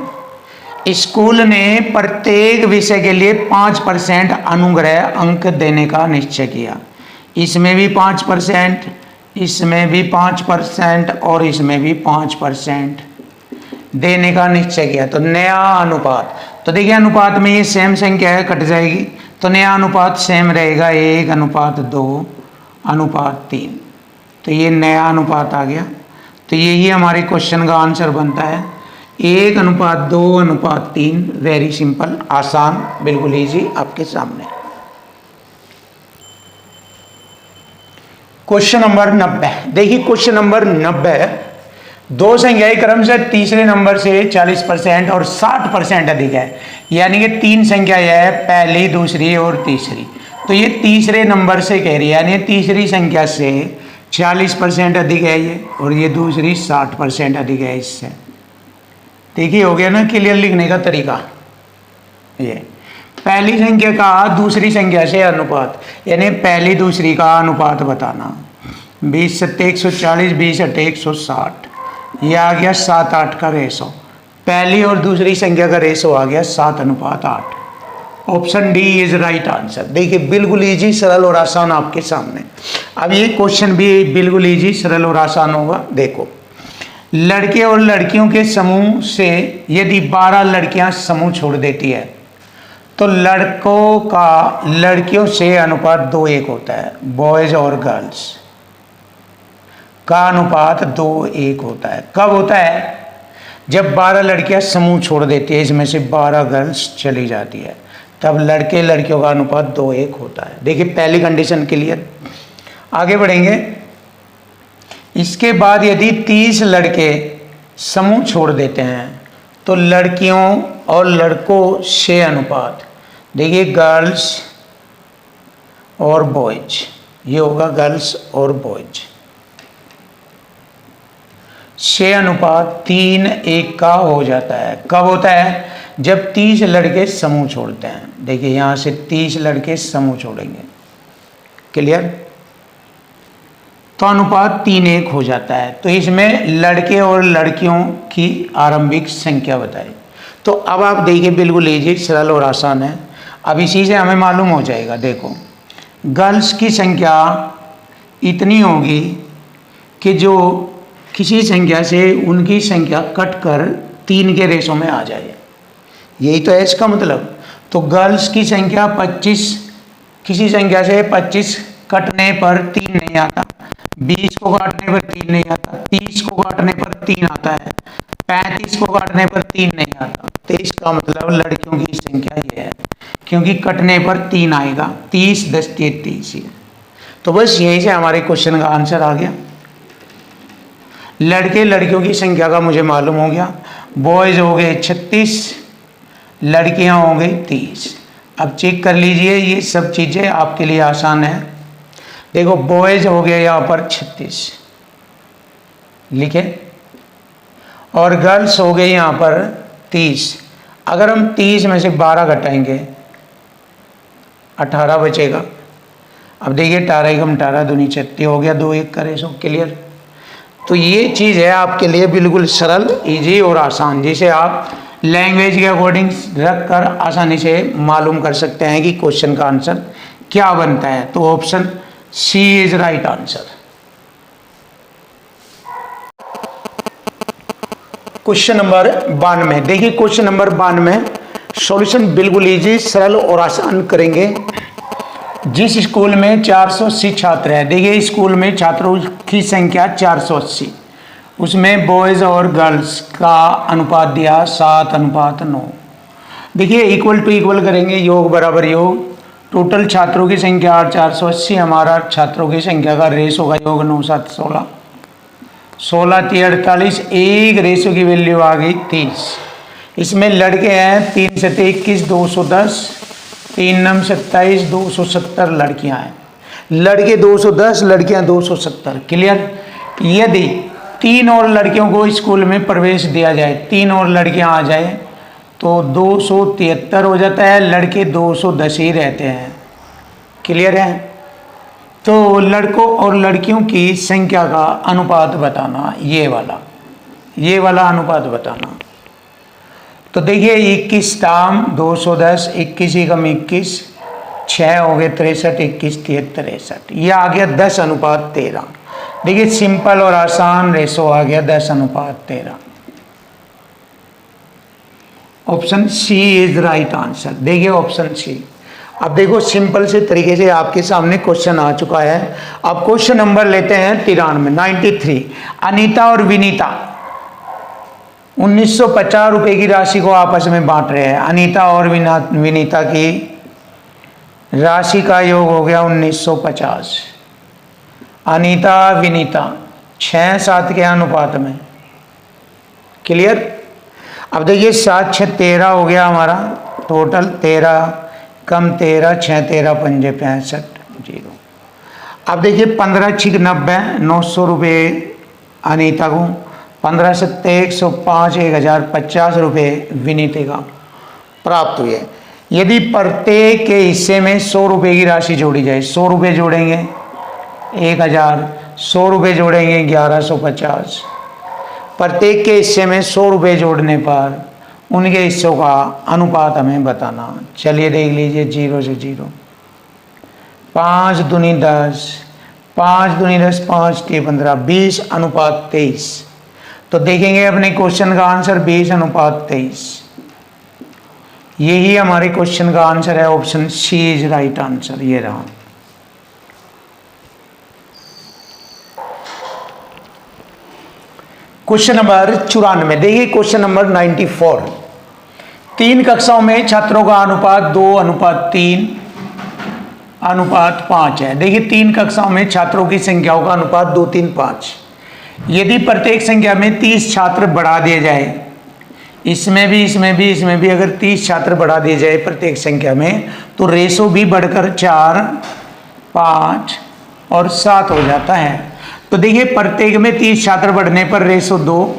स्कूल ने प्रत्येक विषय के लिए 5% अनुग्रह अंक देने का निश्चय किया। इसमें भी 5%, इसमें भी 5% और इसमें भी 5% देने का निश्चय किया। तो नया अनुपात, तो देखिए अनुपात में ये सेम संख्या है, कट जाएगी, तो नया अनुपात सेम रहेगा 1:2:3। तो ये नया अनुपात आ गया। तो यही हमारे क्वेश्चन का आंसर बनता है 1:2:3। वेरी सिंपल, आसान, बिल्कुल इजी आपके सामने। क्वेश्चन नंबर 90, देखिए क्वेश्चन नंबर 90, दो संख्याएं क्रम से तीसरे नंबर से 40% और 60% अधिक है, यानी कि 3 संख्या है, पहली, दूसरी और तीसरी। तो ये तीसरे नंबर से कह रही है, यानी तीसरी संख्या से 40% अधिक है ये, और ये दूसरी 60% अधिक है इससे। देखिए हो गया ना क्लियर लिखने का तरीका। ये पहली संख्या का दूसरी संख्या से अनुपात, यानी पहली दूसरी का अनुपात बताना। 20 7 140, 20 8 160, यह आ गया 7:8 का रेशो। पहली और दूसरी संख्या का रेशो आ गया 7:8। Option D is right answer. देखिए बिल्कुल इजी, सरल और आसान आपके सामने। अब ये क्वेश्चन भी बिल्कुल इजी, सरल और आसान होगा। देखो, लड़के और लड़कियों के समूह से यदि 12 लड़कियां समूह छोड़ देती है तो लड़कों का लड़कियों से अनुपात 2:1 होता है। बॉयज और गर्ल्स का अनुपात 2:1 होता है। कब होता है? जब 12 लड़कियां समूह छोड़ देती है, इसमें से 12 गर्ल्स चली जाती है, तब लड़के लड़कियों का अनुपात 2:1 होता है। देखिए पहली कंडीशन क्लियर। आगे बढ़ेंगे। इसके बाद यदि 30 लड़के समूह छोड़ देते हैं तो लड़कियों और लड़कों से अनुपात, देखिए गर्ल्स और बॉयज, ये होगा गर्ल्स और बॉयज से अनुपात 3:1 का हो जाता है। कब होता है? जब 30 लड़के समूह छोड़ते हैं। देखिए यहाँ से 30 लड़के समूह छोड़ेंगे। क्लियर? तो अनुपात 3:1 हो जाता है। तो इसमें लड़के और लड़कियों की आरंभिक संख्या बताई। तो अब आप देखिए बिल्कुल इजी, सरल और आसान है। अब इसी से हमें मालूम हो जाएगा। देखो, गर्ल्स की संख्या इतनी होगी कि जो किसी संख्या से उनकी संख्या कट कर 3 के रेशो में आ जाए, यही तो है इसका मतलब। तो गर्ल्स की संख्या 25, किसी संख्या से 25 कटने पर 3 नहीं आता, 20 को काटने पर 3 नहीं आता, 30 को काटने पर 3 आता है, 35 को काटने पर 3 नहीं आता। तो इसका मतलब लड़कियों की संख्या ये है, क्योंकि कटने पर 3 आएगा। 30 10 33। तो बस यहीं से हमारे क्वेश्चन का आंसर आ गया। लड़के लड़कियों की संख्या का मुझे मालूम हो गया। बॉयज़ हो गए 36, लड़कियां हो गई 30। अब चेक कर लीजिए, ये सब चीज़ें आपके लिए आसान है। देखो बॉयज़ हो गए यहाँ पर 36 लिखे, और गर्ल्स हो गए यहाँ पर 30। अगर हम 30 में से 12 घटाएंगे 18 बचेगा। अब देखिए 18 एकम 18 दूनी 36 हो गया, 2 1 करे सो क्लियर। तो ये चीज़ है आपके लिए बिल्कुल सरल, इजी और आसान, जिसे आप लैंग्वेज के अकॉर्डिंग रख कर आसानी से मालूम कर सकते हैं कि क्वेश्चन का आंसर क्या बनता है। तो option C is right answer. Question number 92, देखिए क्वेश्चन नंबर 92 सॉल्यूशन बिल्कुल इजी, सरल और आसान करेंगे। जिस स्कूल में 480 छात्र हैं, देखिए स्कूल में छात्रों की संख्या 480, उसमें बॉयज़ और गर्ल्स का अनुपात दिया 7:9। देखिए इक्वल टू इक्वल करेंगे, योग बराबर योग। टोटल छात्रों की संख्या 480, हमारा छात्रों की संख्या का रेशो का योग 9 7 16, 16 3 48, एक रेशो की वैल्यू आ गई 30। इसमें लड़के हैं 3 7 21 210, 3 9 27 270 लड़कियां हैं। लड़के 210, लड़कियां 270, क्लियर। यदि 3 और लड़कियों को स्कूल में प्रवेश दिया जाए, 3 और लड़कियां आ जाए तो 273 हो जाता है, लड़के 210 ही रहते हैं, क्लियर है। तो लड़कों और लड़कियों की संख्या का अनुपात बताना, ये वाला अनुपात बताना। तो देखिए 21 दाम 210, 21 एकम 21, 6 हो गए 63, 21 63, ये आ गया 10:13। देखिए सिंपल और आसान रेशो आ गया 10:13। Option C is right answer. देखिए ऑप्शन सी। अब देखो सिंपल से तरीके से आपके सामने क्वेश्चन आ चुका है। अब क्वेश्चन नंबर लेते हैं 93। अनीता और विनीता 1950 रुपए की राशि को आपस में बांट रहे हैं। अनीता और विनीता की राशि का योग हो गया 1950। अनीता विनीता 6 7 के अनुपात में, क्लियर। अब देखिए 7 6 13 हो गया हमारा, टोटल 13 कम 13, 6 13 पंजे 65 0। अब देखिए 15 6 90, 900 रुपये अनीता को, 15 7 105, 1050 रुपये विनीता का प्राप्त हुए। यदि प्रत्येक के हिस्से में 100 रुपये की राशि जोड़ी जाए, 100 रुपये जोड़ेंगे 1000, 100 रुपये जोड़ेंगे 1150, प्रत्येक के हिस्से में 100 रुपये जोड़ने पर उनके हिस्सों का अनुपात हमें बताना। चलिए देख लीजिए 0 से 0, 5 दूनी 10, 5 दूनी 10, 5 3 15, 20:23। तो देखेंगे अपने क्वेश्चन का आंसर 20:23। यही हमारे क्वेश्चन का आंसर है, option C is right answer, ये रहा। क्वेश्चन नंबर 94, देखिए क्वेश्चन नंबर 94। 3 कक्षाओं में छात्रों का अनुपात 2:3:5 है। देखिए 3 कक्षाओं में छात्रों की संख्याओं का अनुपात 2 3 5। यदि प्रत्येक संख्या में 30 छात्र बढ़ा दिए जाए, इसमें भी अगर 30 छात्र बढ़ा दिए जाए प्रत्येक संख्या में, तो रेशो भी बढ़कर 4 5 और 7 हो जाता है। तो देखिए प्रत्येक में 30 छात्र बढ़ने पर रेशो 2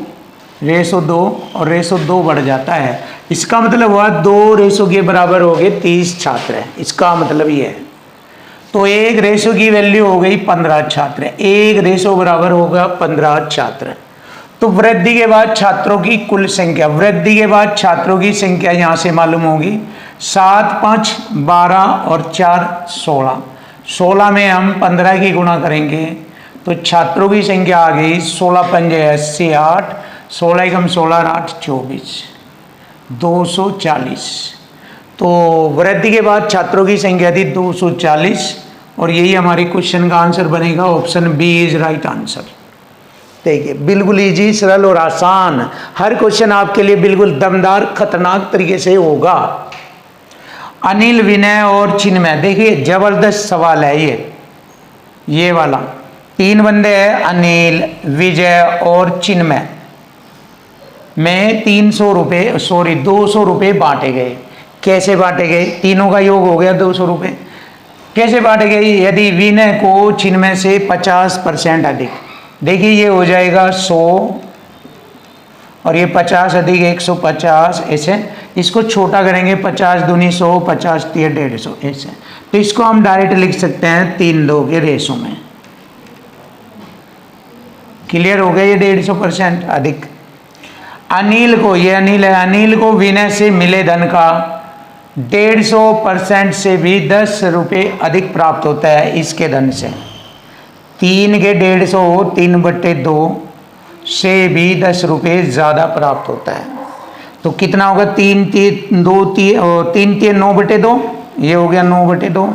और रेशो 2 बढ़ जाता है। इसका मतलब हुआ 2 रेशो के बराबर हो गए 30 छात्र हैं, इसका मतलब ये है। तो एक रेशो की वैल्यू हो गई 15 छात्र, एक रेशो बराबर होगा 15 छात्र। तो वृद्धि के बाद छात्रों की कुल संख्या, वृद्धि के बाद छात्रों की संख्या यहाँ से मालूम होगी 7 5 12 और 4 16। 16 में हम 15 की गुणा करेंगे तो छात्रों की संख्या आ गई 16 पंजे 80 8, 16 एकम 16 8 24, 240। तो वृद्धि के बाद छात्रों की संख्या थी 240 और यही हमारे क्वेश्चन का आंसर बनेगा, option B is right answer. देखिए बिल्कुल इजी, सरल और आसान, हर क्वेश्चन आपके लिए बिल्कुल दमदार खतरनाक तरीके से होगा। अनिल, विनय और चिन्मय, देखिए जबरदस्त सवाल है ये वाला। तीन बंदे हैं, अनिल, विजय और चिन्मय, में 300 रुपये, सॉरी 200 रुपये बांटे गए। कैसे बांटे गए? तीनों का योग हो गया 200 रुपये। कैसे बांटे गए? यदि विनय को चिन्मय से 50% अधिक, देखिए ये हो जाएगा 100 और ये 50 अधिक 150, ऐसे इसको छोटा करेंगे, 50 दूनी 100, 50 तिया 150, ऐसे। तो इसको हम डायरेक्ट लिख सकते हैं 3-2 के रेशो में। क्लियर हो गया? ये 150% अधिक। अनिल को, ये अनिल है, अनिल को विनय से मिले धन का 150% से भी 10 रुपये अधिक प्राप्त होता है इसके धन से। 3 के 150, 3/2 से भी 10 रुपये ज़्यादा प्राप्त होता है। तो कितना होगा? 3 3 2 3 3 9/2, ये हो गया 9/2।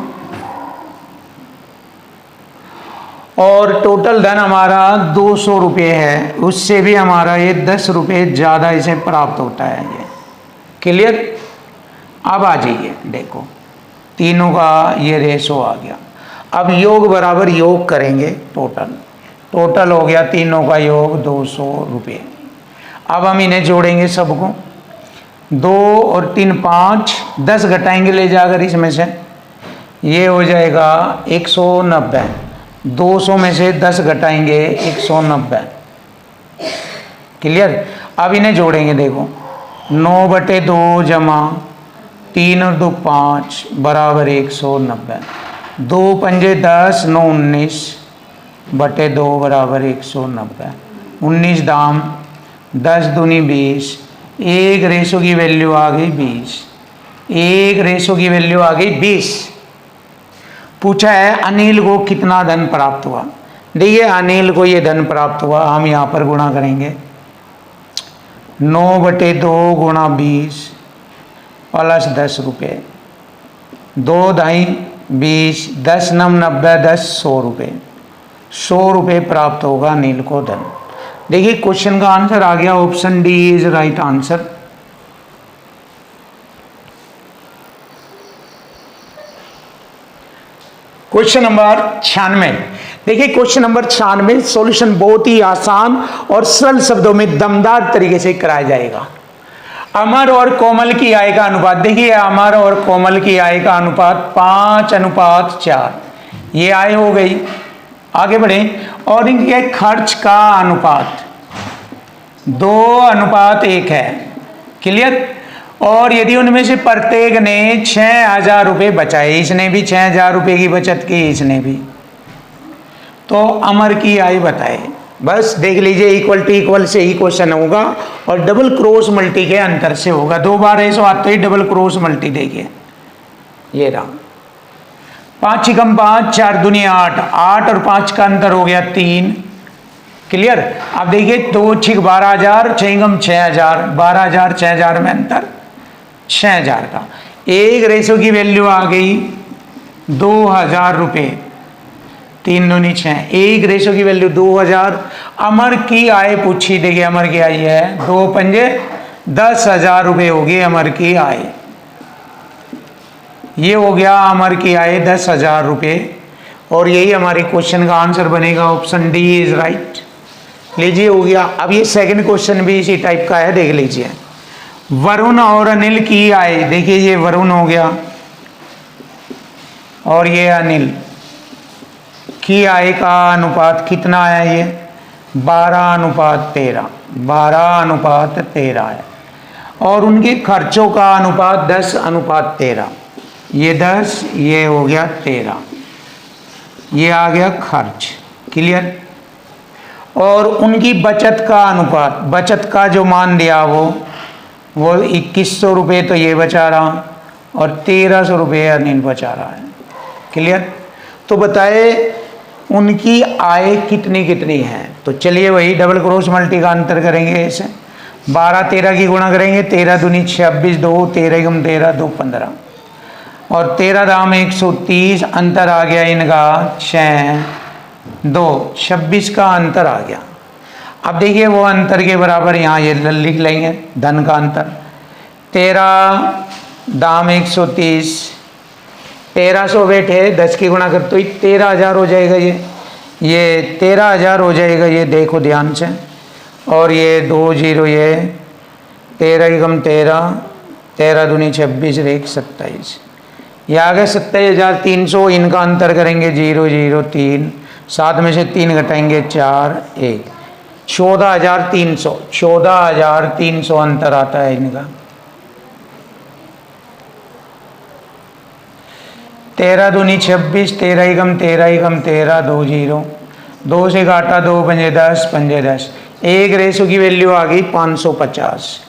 और टोटल धन हमारा 200 रुपये है, उससे भी हमारा ये 10 रुपये ज़्यादा इसे प्राप्त होता है। ये क्लियर? अब आ जाइए, देखो तीनों का ये रेशो आ गया। अब योग बराबर योग करेंगे, टोटल हो गया तीनों का योग 200 रुपये। अब हम इन्हें जोड़ेंगे सबको, 2 और 3 5, 10 घटाएंगे ले जाकर इसमें से, ये हो जाएगा 190। 200 में से 10 घटाएंगे 190। क्लियर? अब इन्हें जोड़ेंगे, देखो 9/2 जमा 3 और 2 5 बराबर 190। 2 पंजे 10, 9 19/2 बराबर 190। 19 दाम 10 दूनी 20, एक रेशो की वैल्यू आ गई 20, एक रेशो की वैल्यू आ गई 20। पूछा है अनिल को कितना धन प्राप्त हुआ। देखिए अनिल को ये धन प्राप्त हुआ, हम यहाँ पर गुणा करेंगे, 9/2 गुणा 20 प्लस 10 रुपये, 2 दाई 20, 10 9 90, 10 100 रुपये, 100 रुपये प्राप्त होगा अनिल को धन। देखिए क्वेश्चन का आंसर आ गया, option D is right answer. Question number 96। देखिए क्वेश्चन नंबर 96 सॉल्यूशन बहुत ही आसान और सरल शब्दों में दमदार तरीके से कराया जाएगा। अमर और कोमल की आय का अनुपात, देखिए अमर और कोमल की आय का अनुपात 5:4, ये आय हो गई। आगे बढ़े, और इनके खर्च का अनुपात 2:1 है। क्लियर? और यदि उनमें से प्रत्येक ने 6,000 रुपये बचाए, इसने भी 6,000 रुपये की बचत की, इसने भी, तो अमर की आय बताए। बस देख लीजिए, इक्वल टू इक्वल से ही क्वेश्चन होगा और डबल क्रॉस मल्टी के अंतर से होगा। 2 बार ऐसा आता ही डबल क्रॉस मल्टी, देखिए ये रहा, 5 × 5 4 दूनी 8, 8 और 5 का अंतर हो गया 3। क्लियर? अब देखिए 2 6 12,000, 6 × 6,000, 12,000 6,000 में अंतर 6,000 का। एक रेशो की वैल्यू आ गई 2,000 रुपये, 3 दूनी 6, एक रेशो की वैल्यू 2,000। अमर की आय पूछी, देखिए अमर की आय है 2 पंजे 10,000 रुपये होगी अमर की आय। ये हो गया अमर की आय 10,000 रुपये, और यही हमारे क्वेश्चन का आंसर बनेगा, ऑप्शन डी इज राइट। लीजिए हो गया। अब ये सेकंड क्वेश्चन भी इसी टाइप का है, देख लीजिए। वरुण और अनिल की आय, देखिए ये वरुण हो गया और ये अनिल की आय का अनुपात कितना है? ये 12:13, 12:13 है। और उनके खर्चों का अनुपात 10:13, ये 10, ये हो गया 13, ये आ गया खर्च। क्लियर? और उनकी बचत का अनुपात, बचत का जो मान दिया वो 2100 रुपये तो ये बचा रहा और 1300 रुपये अनिल बचा रहा है। क्लियर? तो बताए उनकी आय कितनी कितनी है। तो चलिए वही डबल क्रॉस मल्टी का अंतर करेंगे, ऐसे 12-13 की गुणा करेंगे, 13 दूनी 26, 2 13 × 13 2 15, और 13 दाम 130, अंतर आ गया इनका 6 2 26 का अंतर आ गया। अब देखिए वो अंतर के बराबर यहाँ ये लिख लेंगे, धन का अंतर 13 दाम 130, 1300 बैठे 10 की गुणा कर तो 13,000 हो जाएगा। ये 13,000 हो जाएगा, ये देखो ध्यान से। और ये 2 जीरो, ये 13 एकम 13, 13 दूनी 26 और 1 27, ये आ गए 27,300। इनका अंतर करेंगे 0 0 3, 7 में से 3 घटाएंगे 4 1, 14,300, 14,300 अंतर आता है इनका। 13 दूनी 26, 13 एकम 13 एकम 13, 2 जीरो, 2 से घाटा 2 पंजे 10, पंजे 10, एक रेशो की वैल्यू आ गई 550।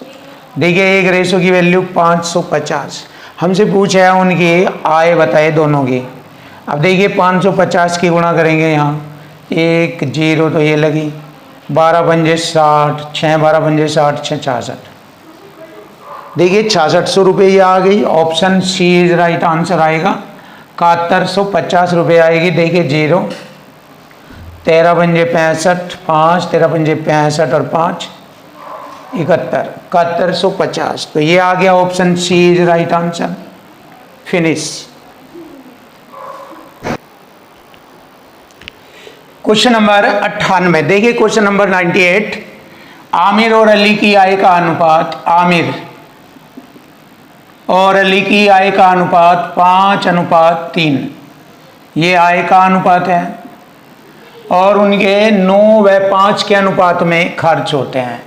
देखिए एक रेशो की वैल्यू 550। हमसे पूछा है उनकी आय बताए दोनों की। अब देखिए 550 की गुणा करेंगे यहाँ, 1 0 तो ये लगी, 12 पंजे 60, 6 12 पंजे 60, 6 66। देखिए 6600 रुपये ये आ गई। Option C is right answer आएगा। 7150 रुपये आएगी। देखिए 0, 13 पंजे 65, 5 13 पंजे 65 और 5 71, 7150। तो ये आ गया option C is right answer. Finish. Question number 98। देखिए क्वेश्चन नंबर 98। आमिर और अली की आय का अनुपात, आमिर और अली की आय का अनुपात 5:3, ये आय का अनुपात है। और उनके 9 व 5 के अनुपात में खर्च होते हैं।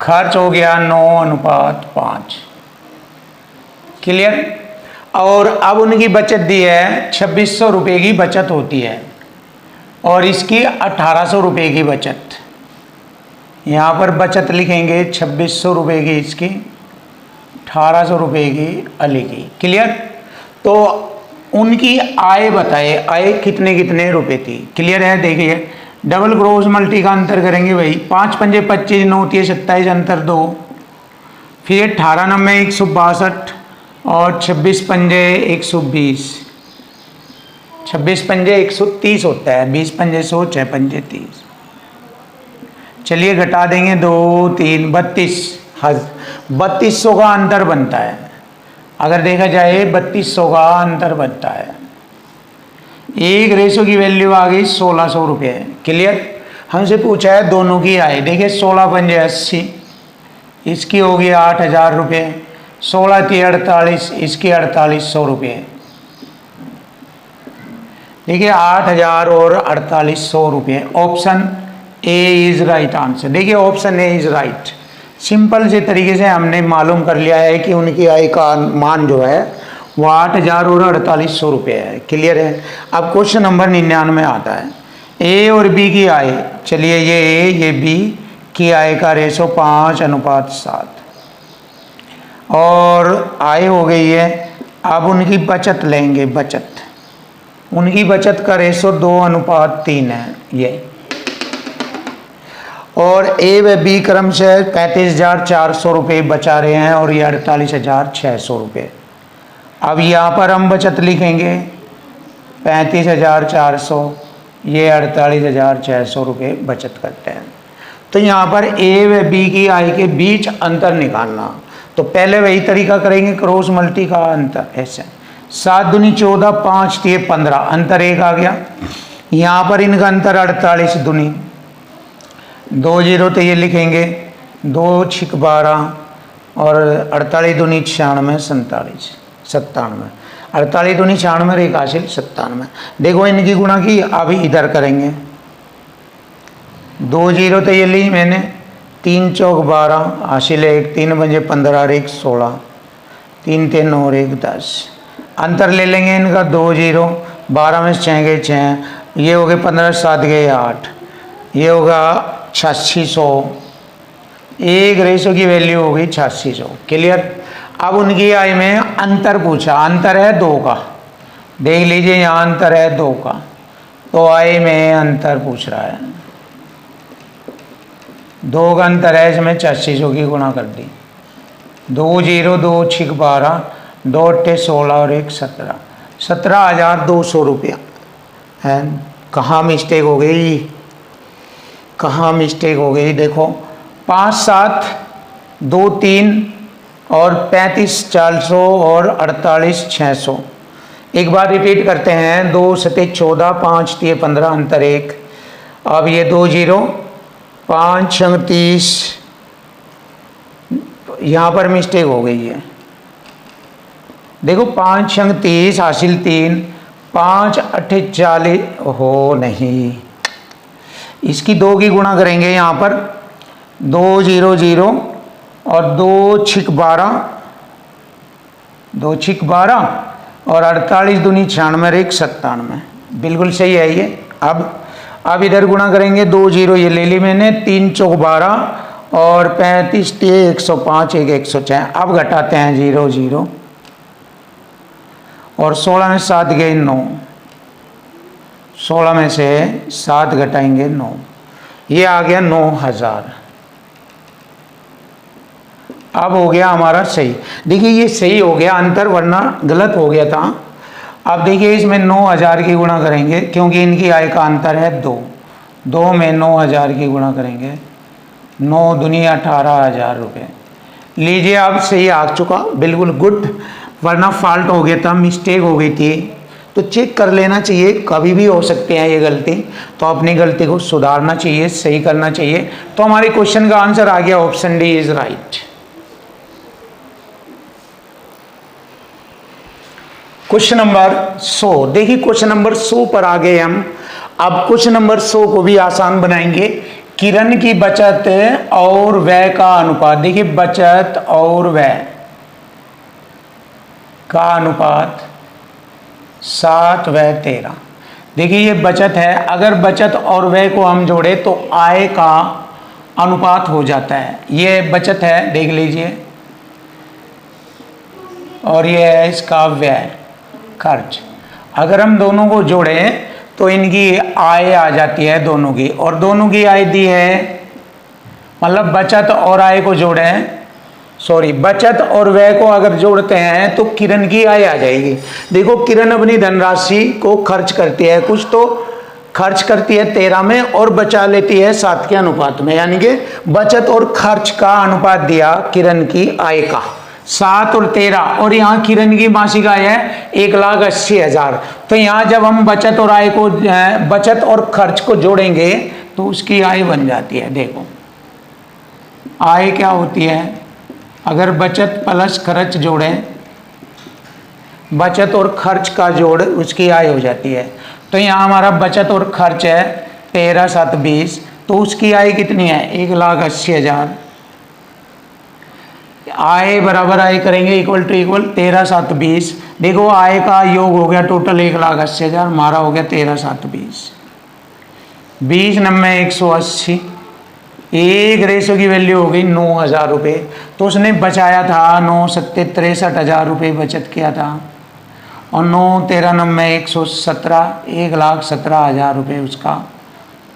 खर्च हो गया 9:5। क्लियर। और अब उनकी बचत दी है 2600 रुपये की बचत होती है और इसकी 1800 रुपये की बचत। यहाँ पर बचत लिखेंगे 2600 रुपये की इसकी, 1800 रुपये की अली की। क्लियर। तो उनकी आय बताए, आय कितने कितने रुपए थी। क्लियर है। देखिए डबल क्रॉस मल्टी का अंतर करेंगे भाई। 5 पंजे 25, 9 3 27 अंतर 2, फिर 18 9 162 और 26 पंजे 120, 26 पंजे 130 होता है, 20 पंजे 100, 6 पंजे 30। चलिए घटा देंगे 2 3 32, 3200 का अंतर बनता है। अगर देखा जाए 3200 का अंतर बनता है। एक रेशो की वैल्यू आ गई 1600 रुपये। क्लियर। हमसे पूछा है दोनों की आय। देखिए 16 पंजे 80, इसकी होगी 8000 रुपये, 16 3 48, इसकी 4800 रुपये। देखिए 8000 और 4800 रुपये। Option A is right answer. देखिए option A is right. Simple से तरीके से हमने मालूम कर लिया है कि उनकी आय का मान जो है वो 8000 और 4800 रुपये है। क्लियर है। अब क्वेश्चन नंबर 99 आता है। ए और बी की आय। चलिए ये ए ये बी की आय का रेशो 5:7 और आय हो गई है। अब उनकी बचत लेंगे। बचत, उनकी बचत का रेशो 2:3 है ये। और ए व बी क्रम से 35,400 रुपये बचा रहे हैं और ये 48,600 रुपये। अब यहाँ पर हम बचत लिखेंगे 35,400, ये 48,600 रुपये बचत करते हैं। तो यहाँ पर ए व बी की आय के बीच अंतर निकालना, तो पहले वही तरीका करेंगे, क्रॉस मल्टी का अंतर। ऐसे 7 दूनी 14, 5 3 15, अंतर 1 आ गया। यहाँ पर इनका अंतर 48 दूनी 2 जीरो, तो ये लिखेंगे 2 6 12 और 48 दूनी 96 47 97, 48 दूनी 96 एक हासिल 97। देखो इनकी गुणा की। अभी इधर करेंगे 2 जीरो, तो ये ली मैंने 3 चौक 12 हासिल 1, 3 पंजे 15 और 1 16, 3 3 और 1 10। अंतर ले लेंगे इनका 2 जीरो, 12 में 6 गए 6, ये हो गए 15 7 गए 8, ये होगा 8600। एक रेशो की वैल्यू हो गई 8600। क्लियर। अब उनकी आय में अंतर पूछा। अंतर है 2 का। देख लीजिए यहाँ अंतर है 2 का, तो आय में अंतर पूछ रहा है। 2 का अंतर है, इसमें 8600 की गुणा कर दी। 2 जीरो, 2 6 12, 2 8 16 और 1 17, 17,200 रुपया है। कहाँ मिस्टेक हो गई, कहाँ मिस्टेक हो गई। देखो 5 7 2 3 और 35 400 और 48 600। एक बार रिपीट करते हैं। 2 7 14, 5 3 15, अंतर 1, अब ये 2 जीरो, 5 छंग 30, यहाँ पर मिस्टेक हो गई है। देखो 5 छंग 30 हासिल 3, 5 अट्ठे 40, हो नहीं, इसकी 2 की गुणा करेंगे यहाँ पर, 2 जीरो जीरो और 2 छिक 12, 2 छिक 12 और 48 दूनी 96 एक 97, बिल्कुल सही है ये। अब इधर गुणा करेंगे, 2 जीरो ये ले ली मैंने, 3 चौक 12 और 35 105 एक 106। अब घटाते हैं 0 0 और 16 में 7 गए 9, 16 में से 7 घटाएंगे 9, ये आ गया 9000। अब हो गया हमारा सही। देखिए ये सही हो गया अंतर, वरना गलत हो गया था। अब देखिए इसमें 9000 की गुणा करेंगे, क्योंकि इनकी आय का अंतर है 2, 2 में 9000 की गुणा करेंगे, 9 दूनी 18,000 रुपये। लीजिए अब सही आ चुका, बिल्कुल गुड, वरना फॉल्ट हो गया था, मिस्टेक हो गई थी। तो चेक कर लेना चाहिए, कभी भी हो सकते हैं ये गलती, तो अपनी गलती को सुधारना चाहिए, सही करना चाहिए। तो हमारे क्वेश्चन का आंसर आ गया, option D is right. Question number 100, देखिए क्वेश्चन नंबर 100 पर आ गए हम। अब क्वेश्चन नंबर 100 को भी आसान बनाएंगे। किरण की बचत और व्यय का अनुपात, देखिए बचत और व्यय का अनुपात 7 व 13। देखिए ये बचत है, अगर बचत और व्यय को हम जोड़े तो आय का अनुपात हो जाता है। ये बचत है, देख लीजिए, और ये है इसका व्यय, खर्च। अगर हम दोनों को जोड़ें तो इनकी आय आ जाती है दोनों की, और दोनों की आय दी है, मतलब बचत और आय को जोड़ें, सॉरी बचत और व्यय को अगर जोड़ते हैं तो किरण की आय आ जाएगी। देखो किरण अपनी धनराशि को खर्च करती है, कुछ तो खर्च करती है 13 में और बचा लेती है 7 के अनुपात में, यानी कि बचत और खर्च का अनुपात दिया किरण की आय का 7 और 13, और यहाँ किरण की मासिक आय है 1,80,000। तो यहाँ जब हम बचत और आय को, बचत और खर्च को जोड़ेंगे तो उसकी आय बन जाती है। देखो आय क्या होती है, अगर बचत प्लस खर्च जोड़ें, बचत और खर्च का जोड़ उसकी आय हो जाती है। तो यहाँ हमारा बचत और खर्च है 13 7 20, तो उसकी आय कितनी है 1,80,000। आय बराबर आय करेंगे, इक्वल टू इक्वल 13 7 20। देखो आय का योग हो गया टोटल 1,80,000, हमारा हो गया 13 7 20, 20 9 180, एक रेशो की वैल्यू हो गई 9,000 रुपये। तो उसने बचाया था 9 7 63,000 रुपये बचत किया था, और 9 13 9 117, 1,17,000 रुपये उसका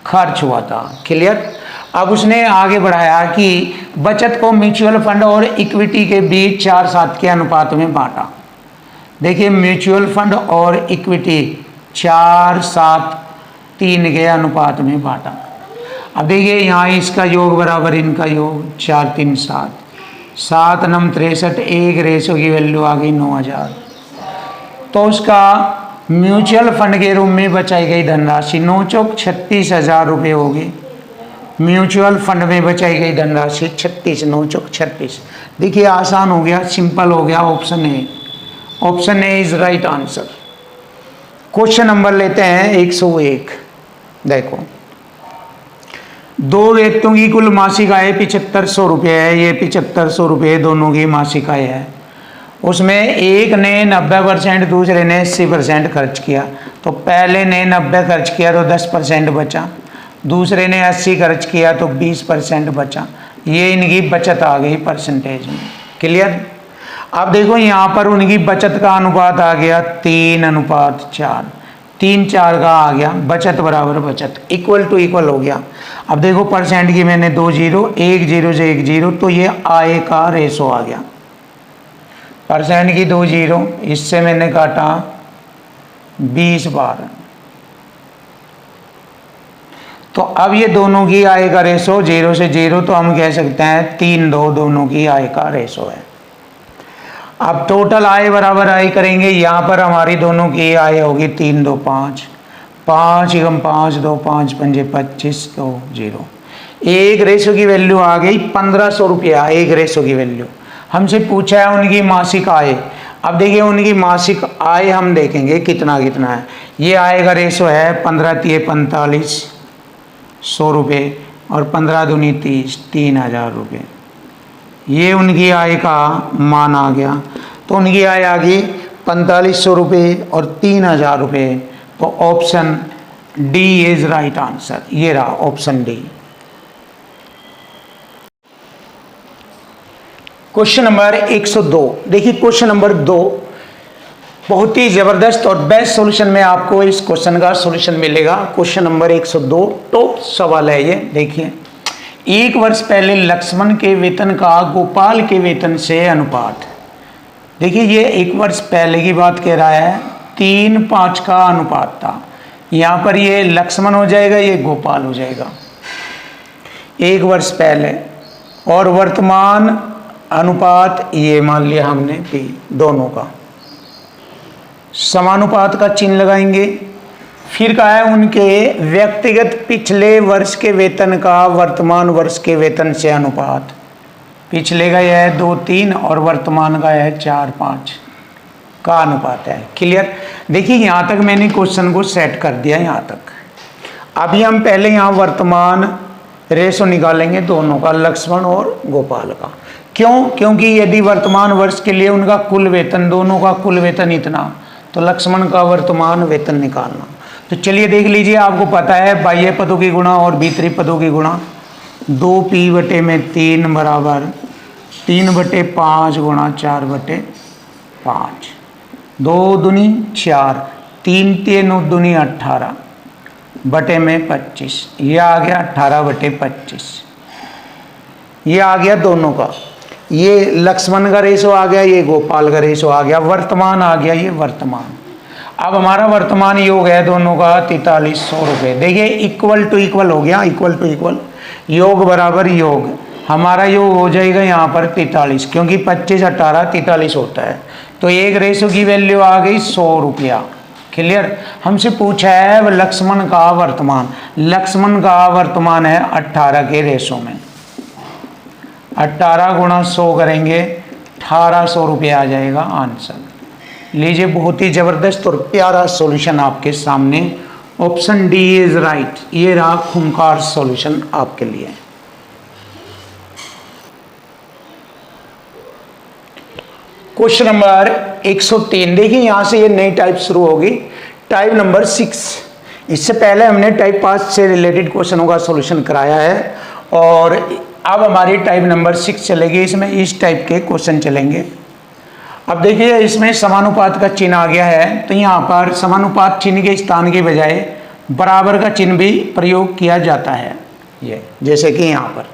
खर्च हुआ था। क्लियर। अब उसने आगे बढ़ाया कि बचत को म्यूचुअल फंड और इक्विटी के बीच 4 7 के अनुपात में बांटा। देखिए म्यूचुअल फंड और इक्विटी 4 7 3 के अनुपात में बांटा। अब देखिए यहाँ इसका योग बराबर इनका योग 4 3 7, 7 9 63, एक रेशो की वैल्यू आ गई 9,000। तो उसका म्यूचुअल फंड के रूप में बचाई गई धनराशि 9 चौक 36,000 रुपये होगी। म्यूचुअल फंड में बचाई गई धनराशि 36, 9 चौक 36। देखिए आसान हो गया, सिंपल हो गया, option A, option A is right answer. Question number लेते हैं 101। देखो दो व्यक्तियों की कुल मासिक आय 7500 रुपये है, ये 7500 रुपये दोनों की मासिक आय है। उसमें एक ने 90%, दूसरे ने 80% खर्च किया। तो पहले ने 90 खर्च किया तो 10% बचा, दूसरे ने 80 खर्च किया तो 20% बचा। ये इनकी बचत आ गई परसेंटेज में। क्लियर। अब देखो यहाँ पर उनकी बचत का अनुपात आ गया 3:4, 3 4 का आ गया, बचत बराबर बचत, इक्वल टू इक्वल हो गया। अब देखो परसेंट की मैंने 2 जीरो, 1 जीरो से 1 जीरो, तो ये आय का रेशो आ गया। परसेंट की 2 जीरो, इससे मैंने काटा 20 बार। तो अब ये दोनों की आय का रेशो 0 से 0, तो हम कह सकते हैं 3 2 दोनों की आय का रेशो है। अब टोटल आय बराबर आय करेंगे, यहाँ पर हमारी दोनों की आय होगी 3 2 5, 5 एकम 5, 2 5 पंजे 25, 2 0। एक रेशो की वैल्यू आ गई 1500 रुपया, एक रेशो की वैल्यू। हमसे पूछा है उनकी मासिक आय। अब देखिए उनकी मासिक आय हम देखेंगे कितना कितना है। ये आय का रेशो है 15 तिये 45, 100 रुपये, और 15 दूनी 30, 3000 रुपये। ये उनकी आय का मान आ गया। तो उनकी आय आ गई 4500 रुपये और 3000 रुपये। तो option D is right answer. ये रहा ऑप्शन डी। Question number 102। देखिए क्वेश्चन नंबर 2 बहुत ही जबरदस्त और बेस्ट सॉल्यूशन में आपको इस क्वेश्चन का सॉल्यूशन मिलेगा। क्वेश्चन नंबर 102 टॉप सवाल है ये। देखिए, एक वर्ष पहले लक्ष्मण के वेतन का गोपाल के वेतन से अनुपात। देखिए ये एक वर्ष पहले की बात कह रहा है, 3:5 का अनुपात था। यहाँ पर ये लक्ष्मण हो जाएगा, ये गोपाल हो जाएगा। एक वर्ष पहले और वर्तमान अनुपात ये मान लिया हमने भी, दोनों का समानुपात का चिन्ह लगाएंगे। फिर कहा है उनके व्यक्तिगत पिछले वर्ष के वेतन का वर्तमान वर्ष के वेतन से अनुपात। पिछले का यह है 2-3 और वर्तमान का है 4-5 का अनुपात है। क्लियर। देखिए यहाँ तक मैंने क्वेश्चन को सेट कर दिया यहाँ तक। अभी हम पहले यहाँ वर्तमान रेशो निकालेंगे दोनों का, लक्ष्मण और गोपाल का। क्यों? क्योंकि यदि वर्तमान वर्ष के लिए उनका कुल वेतन, दोनों का कुल वेतन इतना, तो लक्ष्मण का वर्तमान वेतन निकालना। तो चलिए देख लीजिए, आपको पता है बाह्य पदों की गुणा और भीतरी पदों की गुणा। 2p/3 बराबर 3/5 गुणा 4/5, 2 दूनी 4, 3 तिये 9 दूनी 18 बटे में 25। ये आ गया 18/25। ये आ गया दोनों का। ये लक्ष्मण का रेशो आ गया, ये गोपाल का रेशो आ गया। वर्तमान आ गया, ये वर्तमान। अब हमारा वर्तमान योग है दोनों का 4300 रुपये। देखिए इक्वल टू इक्वल हो गया, इक्वल टू इक्वल, योग बराबर योग। हमारा योग हो जाएगा यहाँ पर 43, क्योंकि 25 18 43 होता है। तो एक रेशो की वैल्यू आ गई 100 रुपया। क्लियर। हमसे पूछा है लक्ष्मण का वर्तमान। लक्ष्मण का वर्तमान है 18 के रेशो में। 18 गुणा 100 करेंगे 1800 रुपये आ जाएगा आंसर। लीजिए बहुत ही जबरदस्त और प्यारा सॉल्यूशन आपके सामने। Option D is right. ये रहा खूंखार सॉल्यूशन आपके लिए। Question number 103। देखिए यहां से ये नई टाइप शुरू होगी, टाइप नंबर 6। इससे पहले हमने टाइप 5 से रिलेटेड क्वेश्चनों का सॉल्यूशन कराया है और अब हमारी टाइप नंबर 6 चलेगी। इसमें इस टाइप के क्वेश्चन चलेंगे। अब देखिए इसमें समानुपात का चिन्ह आ गया है, तो यहाँ पर समानुपात चिन्ह के स्थान के बजाय बराबर का चिन्ह भी प्रयोग किया जाता है। ये जैसे कि यहाँ पर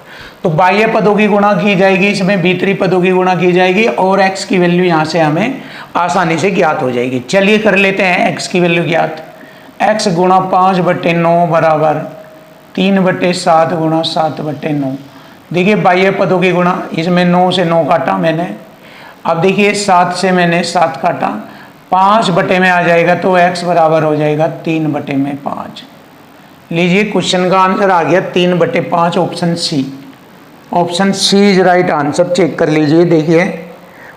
तो बाह्य पदों की गुणा की जाएगी, इसमें भीतरी पदों की गुणा की जाएगी और x की वैल्यू यहाँ से हमें आसानी से ज्ञात हो जाएगी। चलिए कर लेते हैं x की वैल्यू ज्ञात। x गुणा 5/9 बराबर 3/7 गुणा 7/9। देखिए बाह्य पदों की गुणा, इसमें 9 से 9 काटा मैंने। अब देखिए 7 से मैंने 7 काटा, 5 बटे में आ जाएगा तो x बराबर हो जाएगा 3/5। लीजिए क्वेश्चन का आंसर आ गया 3/5, option C. Option C is right answer. Check कर लीजिए। देखिए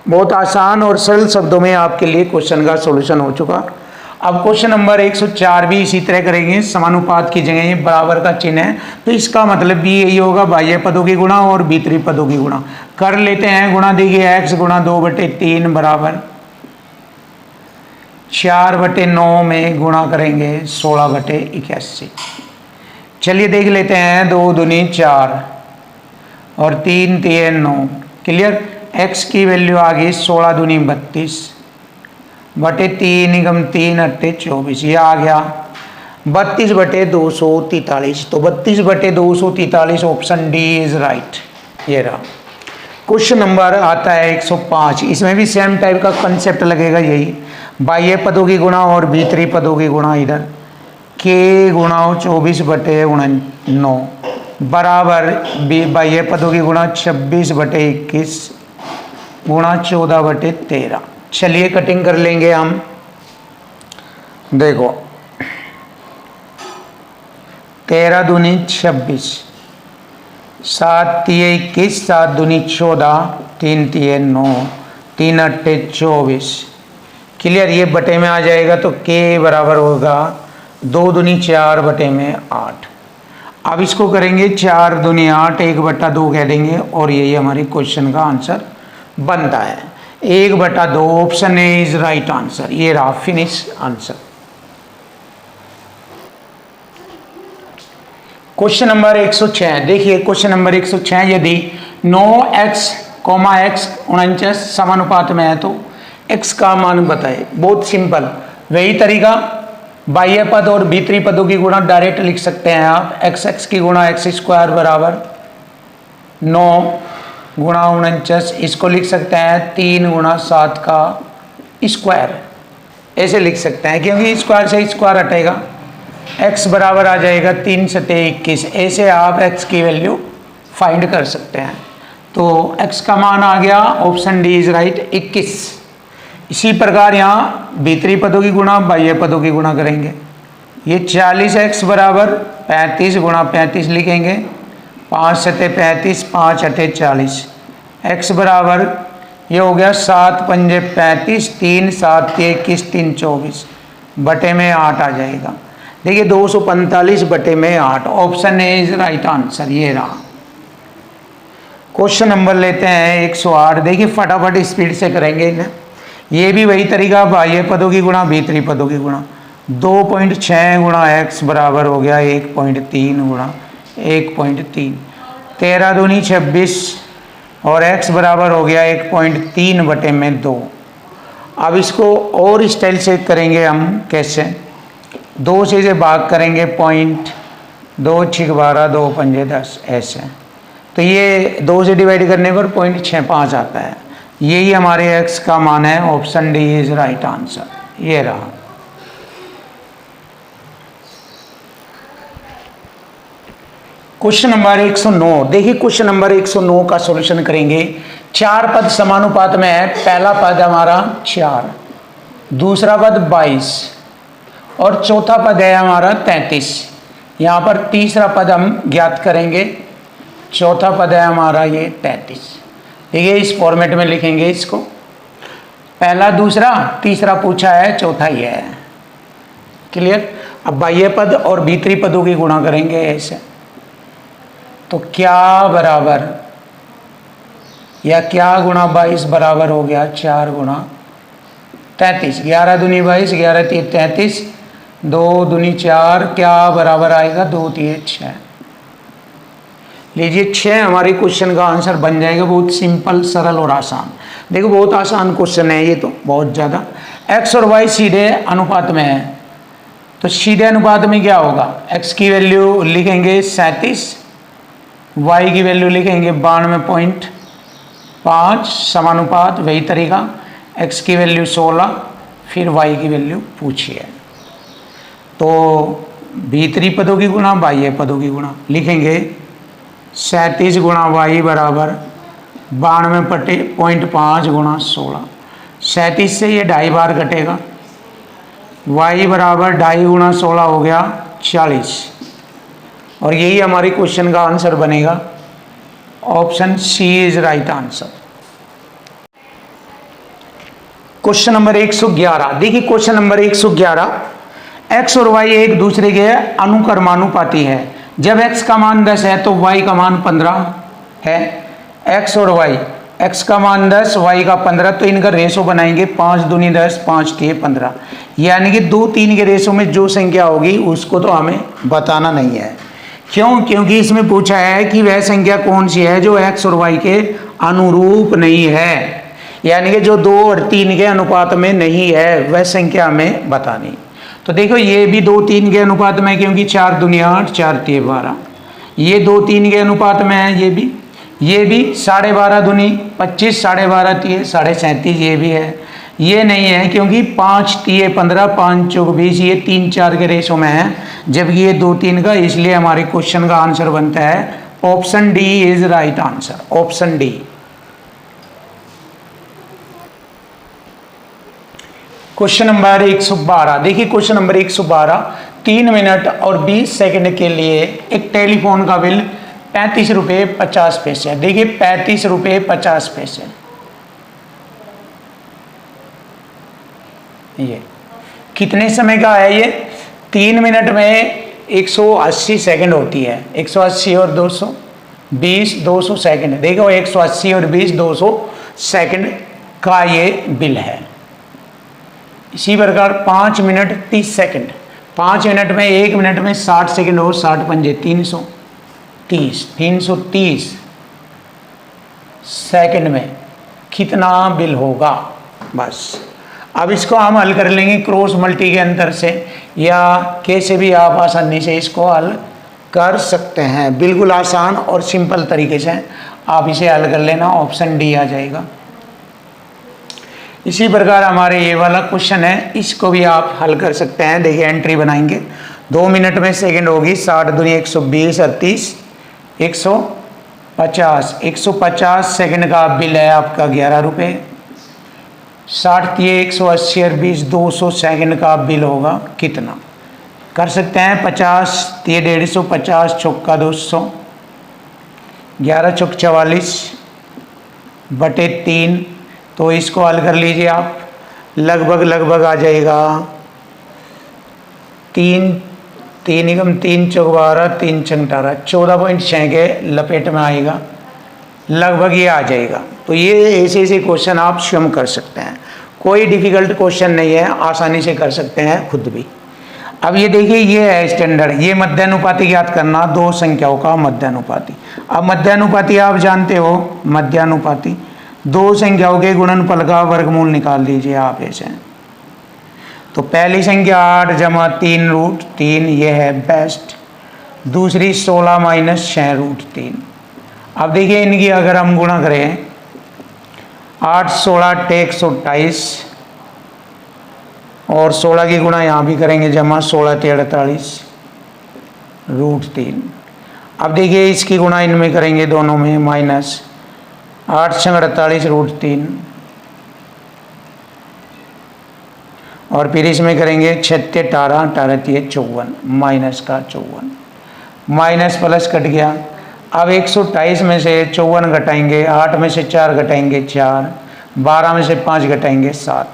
बहुत आसान और सरल शब्दों में आपके लिए क्वेश्चन का सॉल्यूशन हो चुका। अब क्वेश्चन नंबर 104 भी इसी तरह करेंगे। समानुपात की जगह ये बराबर का चिन्ह है, तो इसका मतलब भी यही होगा, बाह्य पदों की गुणा और भीतरी पदों की गुणा। कर लेते हैं गुणा। देखिए x गुणा 2/3 बराबर 4/9 में गुणा करेंगे 16/81। चलिए देख लेते हैं। 2 दूनी 4 और 3 तिये 9। क्लियर। x की वैल्यू आ गई 16 दूनी 32 बटे 3 एकम 3 अट्ठे 24। ये आ गया 32/243। तो 32/243 ऑप्शन डी इज राइट। ये रहा। क्वेश्चन नंबर आता है 105। इसमें भी सेम टाइप का कंसेप्ट लगेगा, यही बाह्य पदों की गुणा और भीतरी पदों की गुणा। इधर k गुणा 24/9 बराबर बाह्य पदों की गुणा 26/21 गुणा 14/13। चलिए कटिंग कर लेंगे हम। देखो 13 दूनी 26, 7 तिये 21, 7 दूनी 14, 3 तिये 9, 3 अट्ठे 24। क्लियर, ये बटे में आ जाएगा तो के बराबर होगा 2 दूनी 4 बटे में 8। अब इसको करेंगे 4 दूनी 8, 1/2 कह देंगे और यही हमारे क्वेश्चन का आंसर बनता है। 1/2 option A is right answer. ये रहा फिनिश आंसर। क्वेश्चन नंबर 106, देखिए क्वेश्चन नंबर 106, यदि 9x, x 49 समानुपात में है तो x का मान बताए। बहुत सिंपल, वही तरीका, बाह्य पद और भीतरी पदों की गुणा डायरेक्ट लिख सकते हैं आप। x की गुणा x² बराबर 9 गुणा 49, इसको लिख सकते हैं 3 गुणा 7 का स्क्वायर, ऐसे लिख सकते हैं क्योंकि स्क्वायर से स्क्वायर हटेगा। x बराबर आ जाएगा 3 सते 21, ऐसे आप x की वैल्यू फाइंड कर सकते हैं। तो x का मान आ गया, ऑप्शन डी इज राइट, 21। इसी प्रकार यहाँ भीतरी पदों की गुणा बाह्य पदों की गुणा करेंगे। ये 40x बराबर 35 गुणा 35 लिखेंगे, 5 सते 35, 5 अठे 40। x बराबर ये हो गया 7 पंजे 35, 3 7 21, 3 24 बटे में 8 आ जाएगा। देखिए 245 बटे में 8, option A is right answer. ये रहा। क्वेश्चन नंबर लेते हैं 108, देखिए फटाफट स्पीड से करेंगे इन्हें। ये भी वही तरीका, बाह्य पदों की गुणा भीतरी पदों की गुणा। 2.6 गुणा x बराबर हो गया 1.3 गुणा 1.3, 13 दूनी 26 और x बराबर हो गया 1.3 बटे में 2। अब इसको और स्टाइल से करेंगे हम, कैसे? 2 से इसे भाग करेंगे, पॉइंट 2 6 12 2 पंजे 10, ऐसे। तो ये 2 से डिवाइड करने पर 0.65 आता है। यही हमारे x का मान है, option D is right answer. ये रहा। क्वेश्चन नंबर 109, देखिए क्वेश्चन नंबर 109 का सॉल्यूशन करेंगे। 4 पद समानुपात में है। पहला पद हमारा 4, दूसरा पद 22 और चौथा पद है हमारा 33। यहाँ पर तीसरा पद हम ज्ञात करेंगे, चौथा पद है हमारा ये 33। देखिए इस फॉर्मेट में लिखेंगे इसको, पहला दूसरा तीसरा पूछा है, चौथा ये है। क्लियर। अब बाह्य पद और भीतरी पदों की गुणा करेंगे ऐसे। तो क्या बराबर या क्या गुणा 22 बराबर हो गया 4 गुणा 33, 11 दूनी 22, 11 3 33, 2 दूनी 4, क्या बराबर आएगा 2 3 6। लीजिए 6 हमारे क्वेश्चन का आंसर बन जाएगा। बहुत सिंपल, सरल और आसान। देखो बहुत आसान क्वेश्चन है ये तो, बहुत ज़्यादा। x और y सीधे अनुपात में है, तो सीधे अनुपात में क्या होगा? x की वैल्यू लिखेंगे 37, y की वैल्यू लिखेंगे 92.5, समानुपात वही तरीका। x की वैल्यू 16, फिर y की वैल्यू पूछिए। तो भीतरी पदों की गुणा बाह्य पदों की गुणा लिखेंगे 37 गुणा y बराबर 92.5 गुणा 16। 37 से ये 2.5 बार घटेगा, y बराबर 2.5 गुणा 16 हो गया 40, और यही हमारे क्वेश्चन का आंसर बनेगा। Option C is right answer. Question number 111, देखिए क्वेश्चन नंबर 111, x और y एक दूसरे के अनुक्रमानुपाती है। जब x का मान 10 है तो y का मान 15 है। x और y, x का मान 10, y का 15, तो इनका रेशो बनाएंगे 5 दूनी 10, 5 3 15। यानी कि 2 3 के रेशो में जो संख्या होगी उसको तो हमें बताना नहीं है। क्यों? क्योंकि इसमें पूछा है कि वह संख्या कौन सी है जो x और y के अनुरूप नहीं है, यानी कि जो 2 और 3 के अनुपात में नहीं है, वह संख्या हमें बतानी। तो देखो ये भी 2 3 के अनुपात में, क्योंकि 4 दूनी 8, 4 3 12। ये 2 3 के अनुपात में है, ये भी 12.5 दूनी 25, 12.5 3 37, ये भी है। ये नहीं है क्योंकि 5 3 15, 5 4 20, ये 3 4 के रेशो में है, जबकि ये 2 3 का। इसलिए हमारे क्वेश्चन का आंसर बनता है option D is right answer, option D. Question number 112, देखिए क्वेश्चन नंबर 112, 3 मिनट और 20 सेकंड के लिए एक टेलीफोन का बिल 35 रुपये 50 पैसे। देखिए 35 रुपये 50 पैसे, ये कितने समय का है? ये 3 मिनट में 180 सेकंड होती है। 180 और 220 200 सेकंड। देखो 180 और 20 200 सेकंड का ये बिल है। इसी प्रकार 5 मिनट 30 सेकंड। 5 मिनट में 1 मिनट में 60 सेकंड और 60 पंजे 330 सेकंड में कितना बिल होगा? बस अब इसको हम हल कर लेंगे क्रॉस मल्टी के अंतर से, या कैसे भी आप आसानी से इसको हल कर सकते हैं। बिल्कुल आसान और सिंपल तरीके से आप इसे हल कर लेना, ऑप्शन डी आ जाएगा। इसी प्रकार हमारे ये वाला क्वेश्चन है, इसको भी आप हल कर सकते हैं। देखिए एंट्री बनाएंगे। 2 मिनट में सेकंड होगी 60 दूनी 120 38 150। 150 सेकंड का बिल है आपका 11 रुपये। 60 दिए 180 और 20 200 सेकंड का बिल होगा कितना? कर सकते हैं। 50 दिए 150, 50 चौका 200, 11 चौक 44 बटे 3। तो इसको हल कर लीजिए आप, लगभग आ जाएगा 3 एकम 3 चौक 12 3 छंग 18 14.6 के लपेट में आएगा, लगभग ये आ जाएगा। तो ये ऐसे क्वेश्चन आप स्वयं कर सकते हैं, कोई डिफिकल्ट क्वेश्चन नहीं है, आसानी से कर सकते हैं खुद भी। अब ये देखिए ये है स्टैंडर्ड, ये मध्यानुपाती ज्ञात करना, दो संख्याओं का मध्यानुपाती। अब मध्यानुपाती आप जानते हो, मध्यानुपाती दो संख्याओं के गुणनफल का वर्गमूल निकाल दीजिए आप ऐसे। तो पहली संख्या 8 जमा 3 रूट 3, ये है बेस्ट। दूसरी 16 माइनस 6 रूट 3। अब देखिए इनकी अगर हम गुणा करें, 8 16 टेक 128 और 16 की गुणा यहाँ भी करेंगे, जमा 16 × 48 रूट 3। अब देखिए इसकी गुणा इनमें करेंगे दोनों में, माइनस 8 × 48 रूट 3, और फिर इसमें करेंगे 36 18 18 54, माइनस का 54, माइनस प्लस कट गया। अब 128 में से 54 घटाएंगे, 8 में से 4 घटाएंगे 4, 12 में से 5 घटाएंगे 7,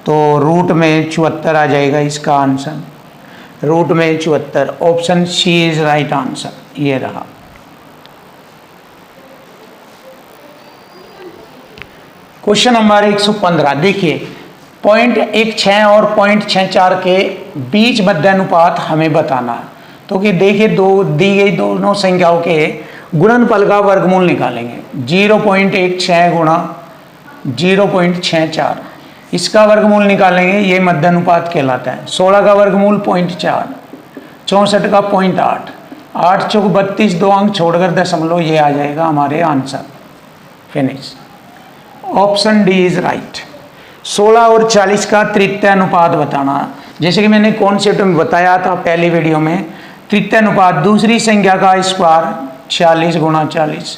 तो रूट में 74 आ जाएगा इसका आंसर। रूट में 74, option C is right answer, ये रहा। Question number 115। देखिए 0.16 और 0.64 के बीच मध्यानुपात हमें बताना है। तो कि देखिए दी गई दोनों संख्याओं के गुणनफल का वर्गमूल निकालेंगे। 0.16 गुणा 0.64, इसका वर्गमूल निकालेंगे, ये मध्यानुपात कहलाता है। 16 का वर्गमूल 0.4, 64 का 0.8, 8 चौक 32, 2 अंक छोड़कर दशमलव, ये आ जाएगा हमारे answer. Finish, option D is right. 16 और 40 का तृतीय अनुपात बताना, जैसे कि मैंने कॉन्सेप्ट में बताया था पहली वीडियो में। तृतीय अनुपात दूसरी संख्या का स्क्वायर 46 गुणा 40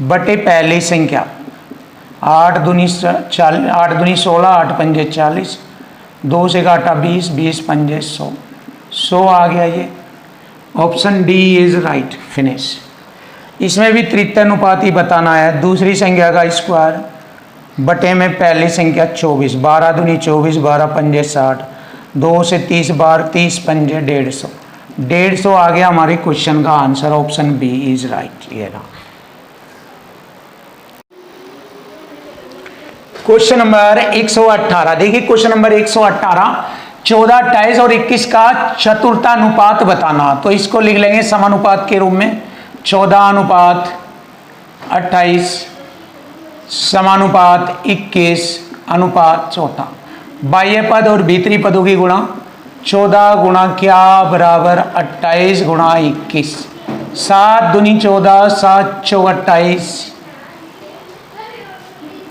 बटे पहली संख्या। 8 दूनी 16, 8 पंजे 40, 2 से काटा 20, 20 पंजे 100, 100 आ गया ये। Option D is right. Finish. इसमें भी तृतीय अनुपात ही बताना है। दूसरी संख्या का स्क्वायर बटे में पहली संख्या 24, 12 दूनी 24, 12 पंजे 60, 2 से 30 बार 30 पंजे 150, 150 आ गया हमारे क्वेश्चन का answer. Option B is right, ये रहा। Question number 118। देखिए क्वेश्चन नंबर 118, 14 28 और 21 का चतुर्थानुपात बताना। तो इसको लिख लेंगे समानुपात के रूप में। 14 अनुपात 28 समानुपात 21 अनुपात चौथा। बाह्य पद और भीतरी पदों की गुणा। 14 गुणा क्या बराबर 28 गुणा 21। 7 दूनी 14, 7 चौक 28,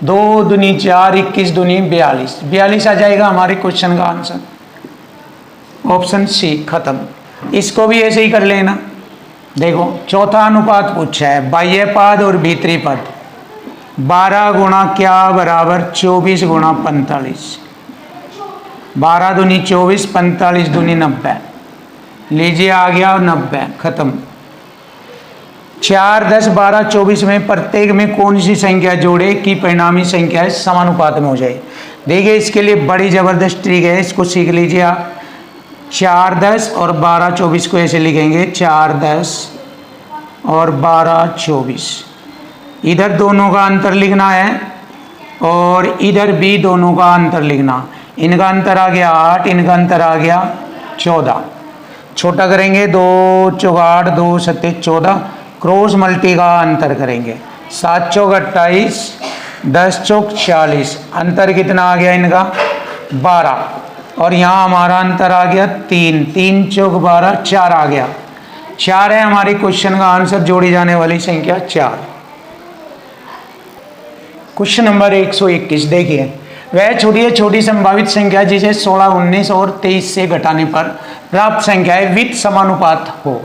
2 दूनी 4, 21 दूनी 42, 42 आ जाएगा हमारे क्वेश्चन का आंसर। ऑप्शन सी खत्म। इसको भी ऐसे ही कर लेना। देखो चौथा अनुपात पूछा है, बाह्य पद और भीतरी पद। 12 गुणा क्या बराबर 24 गुणा 45, 12 दूनी 24, 45 दूनी 90, लीजिए आ गया 90, खत्म। 4, 10, 12, 24 में प्रत्येक में कौन सी संख्या जोड़े कि परिणामी संख्या समानुपात में हो जाए। देखिए इसके लिए बड़ी जबरदस्त ट्रिक है, इसको सीख लीजिए आप। 4, 10 और 12, 24 को ऐसे लिखेंगे 4, 10 और 12, 24। इधर दोनों का अंतर लिखना है और इधर भी दोनों का अंतर लिखना। इनका अंतर आ गया 8, इनका अंतर आ गया 14। छोटा करेंगे 2 चौक 8, 2 सत्ते 14, क्रॉस मल्टी का अंतर करेंगे। 7 चौक 28, 10 चौक 40, अंतर कितना आ गया इनका 12। और यहाँ हमारा अंतर आ गया 3, 3 चौक 12, 4 आ गया। 4 है हमारी क्वेश्चन का आंसर, जोड़ी जाने वाली संख्या 4। क्वेश्चन नंबर 121 देखिए, वह छोटी संभावित संख्या जिसे 16, 19 और 23 से घटाने पर प्राप्त संख्याएं वित्त समानुपात हो।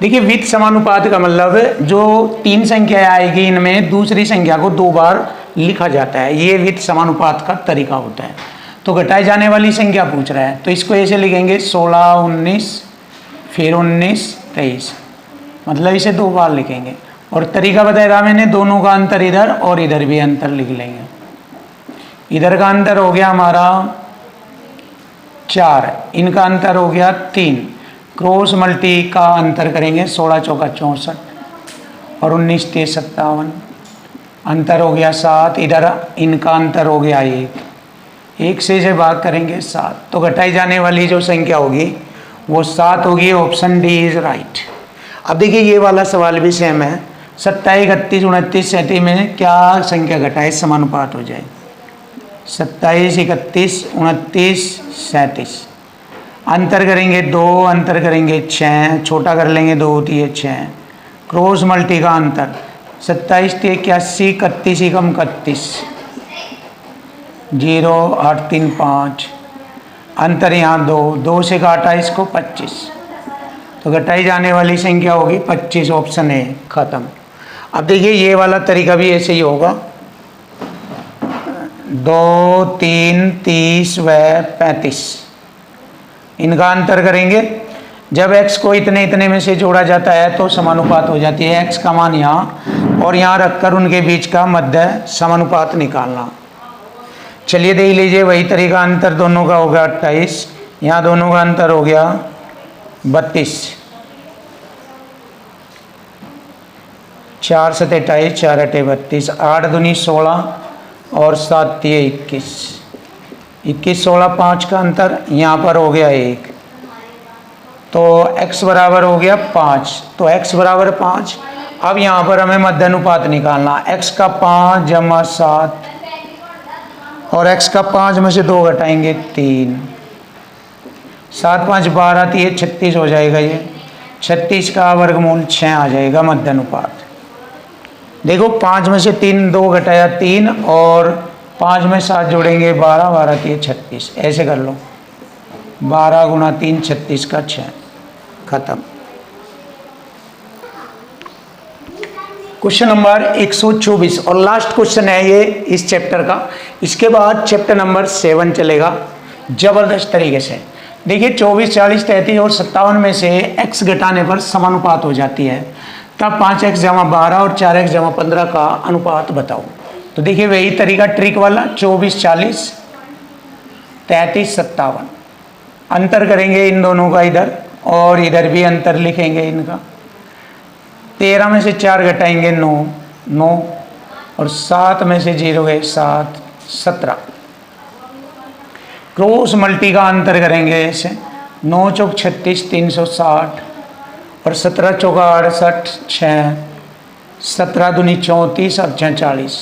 देखिए वित्त समानुपात का मतलब जो 3 संख्याएं आएगी इनमें दूसरी संख्या को 2 बार लिखा जाता है, ये वित्त समानुपात का तरीका होता है। तो घटाई जाने वाली संख्या पूछ रहा है, तो इसको ऐसे लिखेंगे 16, 19 फिर 19, 23, मतलब इसे 2 बार लिखेंगे। और तरीका बताया था मैंने, दोनों का अंतर इधर और इधर भी अंतर लिख लेंगे। इधर का अंतर हो गया हमारा 4, इनका अंतर हो गया 3, क्रॉस मल्टी का अंतर करेंगे 16 चौका 64 और 19 तेईस 57, अंतर हो गया 7। इधर इनका अंतर हो गया 1 से इसे भाग करेंगे 7, तो घटाई जाने वाली जो संख्या होगी वो 7 होगी। Option D is right. अब देखिए ये वाला सवाल भी सेम है, 27, 31, 29, 37 में क्या संख्या घटाए समानुपात हो जाए। 27, 31, 29, 37, अंतर करेंगे 2, अंतर करेंगे 6, छोटा कर लेंगे 2 होती है 6, क्रॉस मल्टी का अंतर 27 × 81, 31 एकम 31, 0, 8, 3, 5, अंतर यहाँ 2, 2 से काटा इसको 25, तो घटाई जाने वाली संख्या होगी 25। ऑप्शन ए, खत्म। अब देखिए ये वाला तरीका भी ऐसे ही होगा, 2, 3, 30 व 35, इनका अंतर करेंगे। जब x को इतने इतने में से जोड़ा जाता है तो समानुपात हो जाती है। x का मान यहाँ और यहाँ रखकर उनके बीच का मध्य समानुपात निकालना। चलिए देख लीजिए वही तरीका, अंतर दोनों का हो गया 28, यहाँ दोनों का अंतर हो गया 32, 4 7 28, 4 8 32, 8 दूनी 16 और 7 3 21, 21 16 5 का अंतर यहाँ पर हो गया 1, तो x बराबर हो गया 5, तो x बराबर 5। अब यहाँ पर हमें मध्यानुपात निकालना, x का 5 जमा 7 और x का 5 में से 2 घटाएंगे 3, 7 5 12, 3 36 हो जाएगा। ये 36 का वर्गमूल 6 आ जाएगा मध्यानुपात। देखो 5 में से 2 घटाया 3 और 5 में 7 जोड़ेंगे 12, 12 3 36, ऐसे कर लो 12 गुना 3 36 का 6, खत्म। क्वेश्चन नंबर 124 और लास्ट क्वेश्चन है ये इस चैप्टर का। इसके बाद चैप्टर नंबर 7 चलेगा जबरदस्त तरीके से। देखिए 24, 40, 33 और 57 में से x घटाने पर समानुपात हो जाती है, तब 5x जमा 12 और 4x जमा 15 का अनुपात बताओ। तो देखिए वही तरीका ट्रिक वाला, 24, 40, 33, 57, अंतर करेंगे इन दोनों का इधर और इधर भी अंतर लिखेंगे इनका। 13 में से 4 घटाएंगे 9, 9 और 7 में से 0 गए 7, 17, क्रॉस मल्टी का अंतर करेंगे ऐसे, 9 चौक 36, 360 और 17 चौका 68, 6, 17 दूनी 34 और 6 40,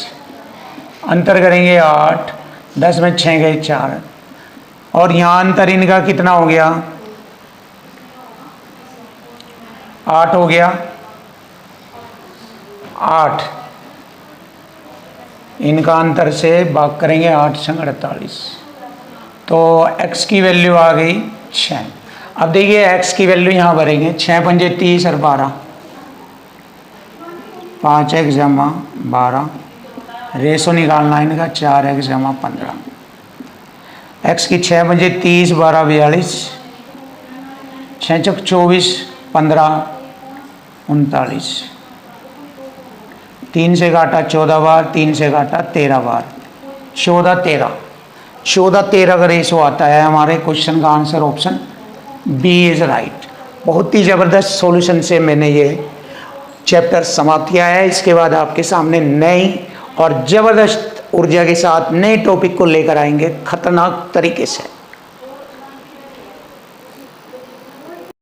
अंतर करेंगे 8, 10 में 6 गए 4 और यहाँ अंतर इनका कितना हो गया 8 हो गया, 8 इनका अंतर से भाग करेंगे 8 संग 48, तो x की वैल्यू आ गई 6। अब देखिए x की वैल्यू यहाँ भरेंगे, 6 पंजे 30 और 12, 5x जमा 12, रेशो निकालना है इनका 4x जमा 15, x की 6 पंजे 30, 12 42, 6 चौक 24, 15, 39, 3 से काटा 14 बार, 3 से काटा 13 बार, 14 13, 14 13 का रेशो आता है हमारे क्वेश्चन का answer option B is right. बहुत ही ज़बरदस्त सॉल्यूशन से मैंने ये चैप्टर समाप्त किया है। इसके बाद आपके सामने नई और ज़बरदस्त ऊर्जा के साथ नए टॉपिक को लेकर आएंगे खतरनाक तरीके से।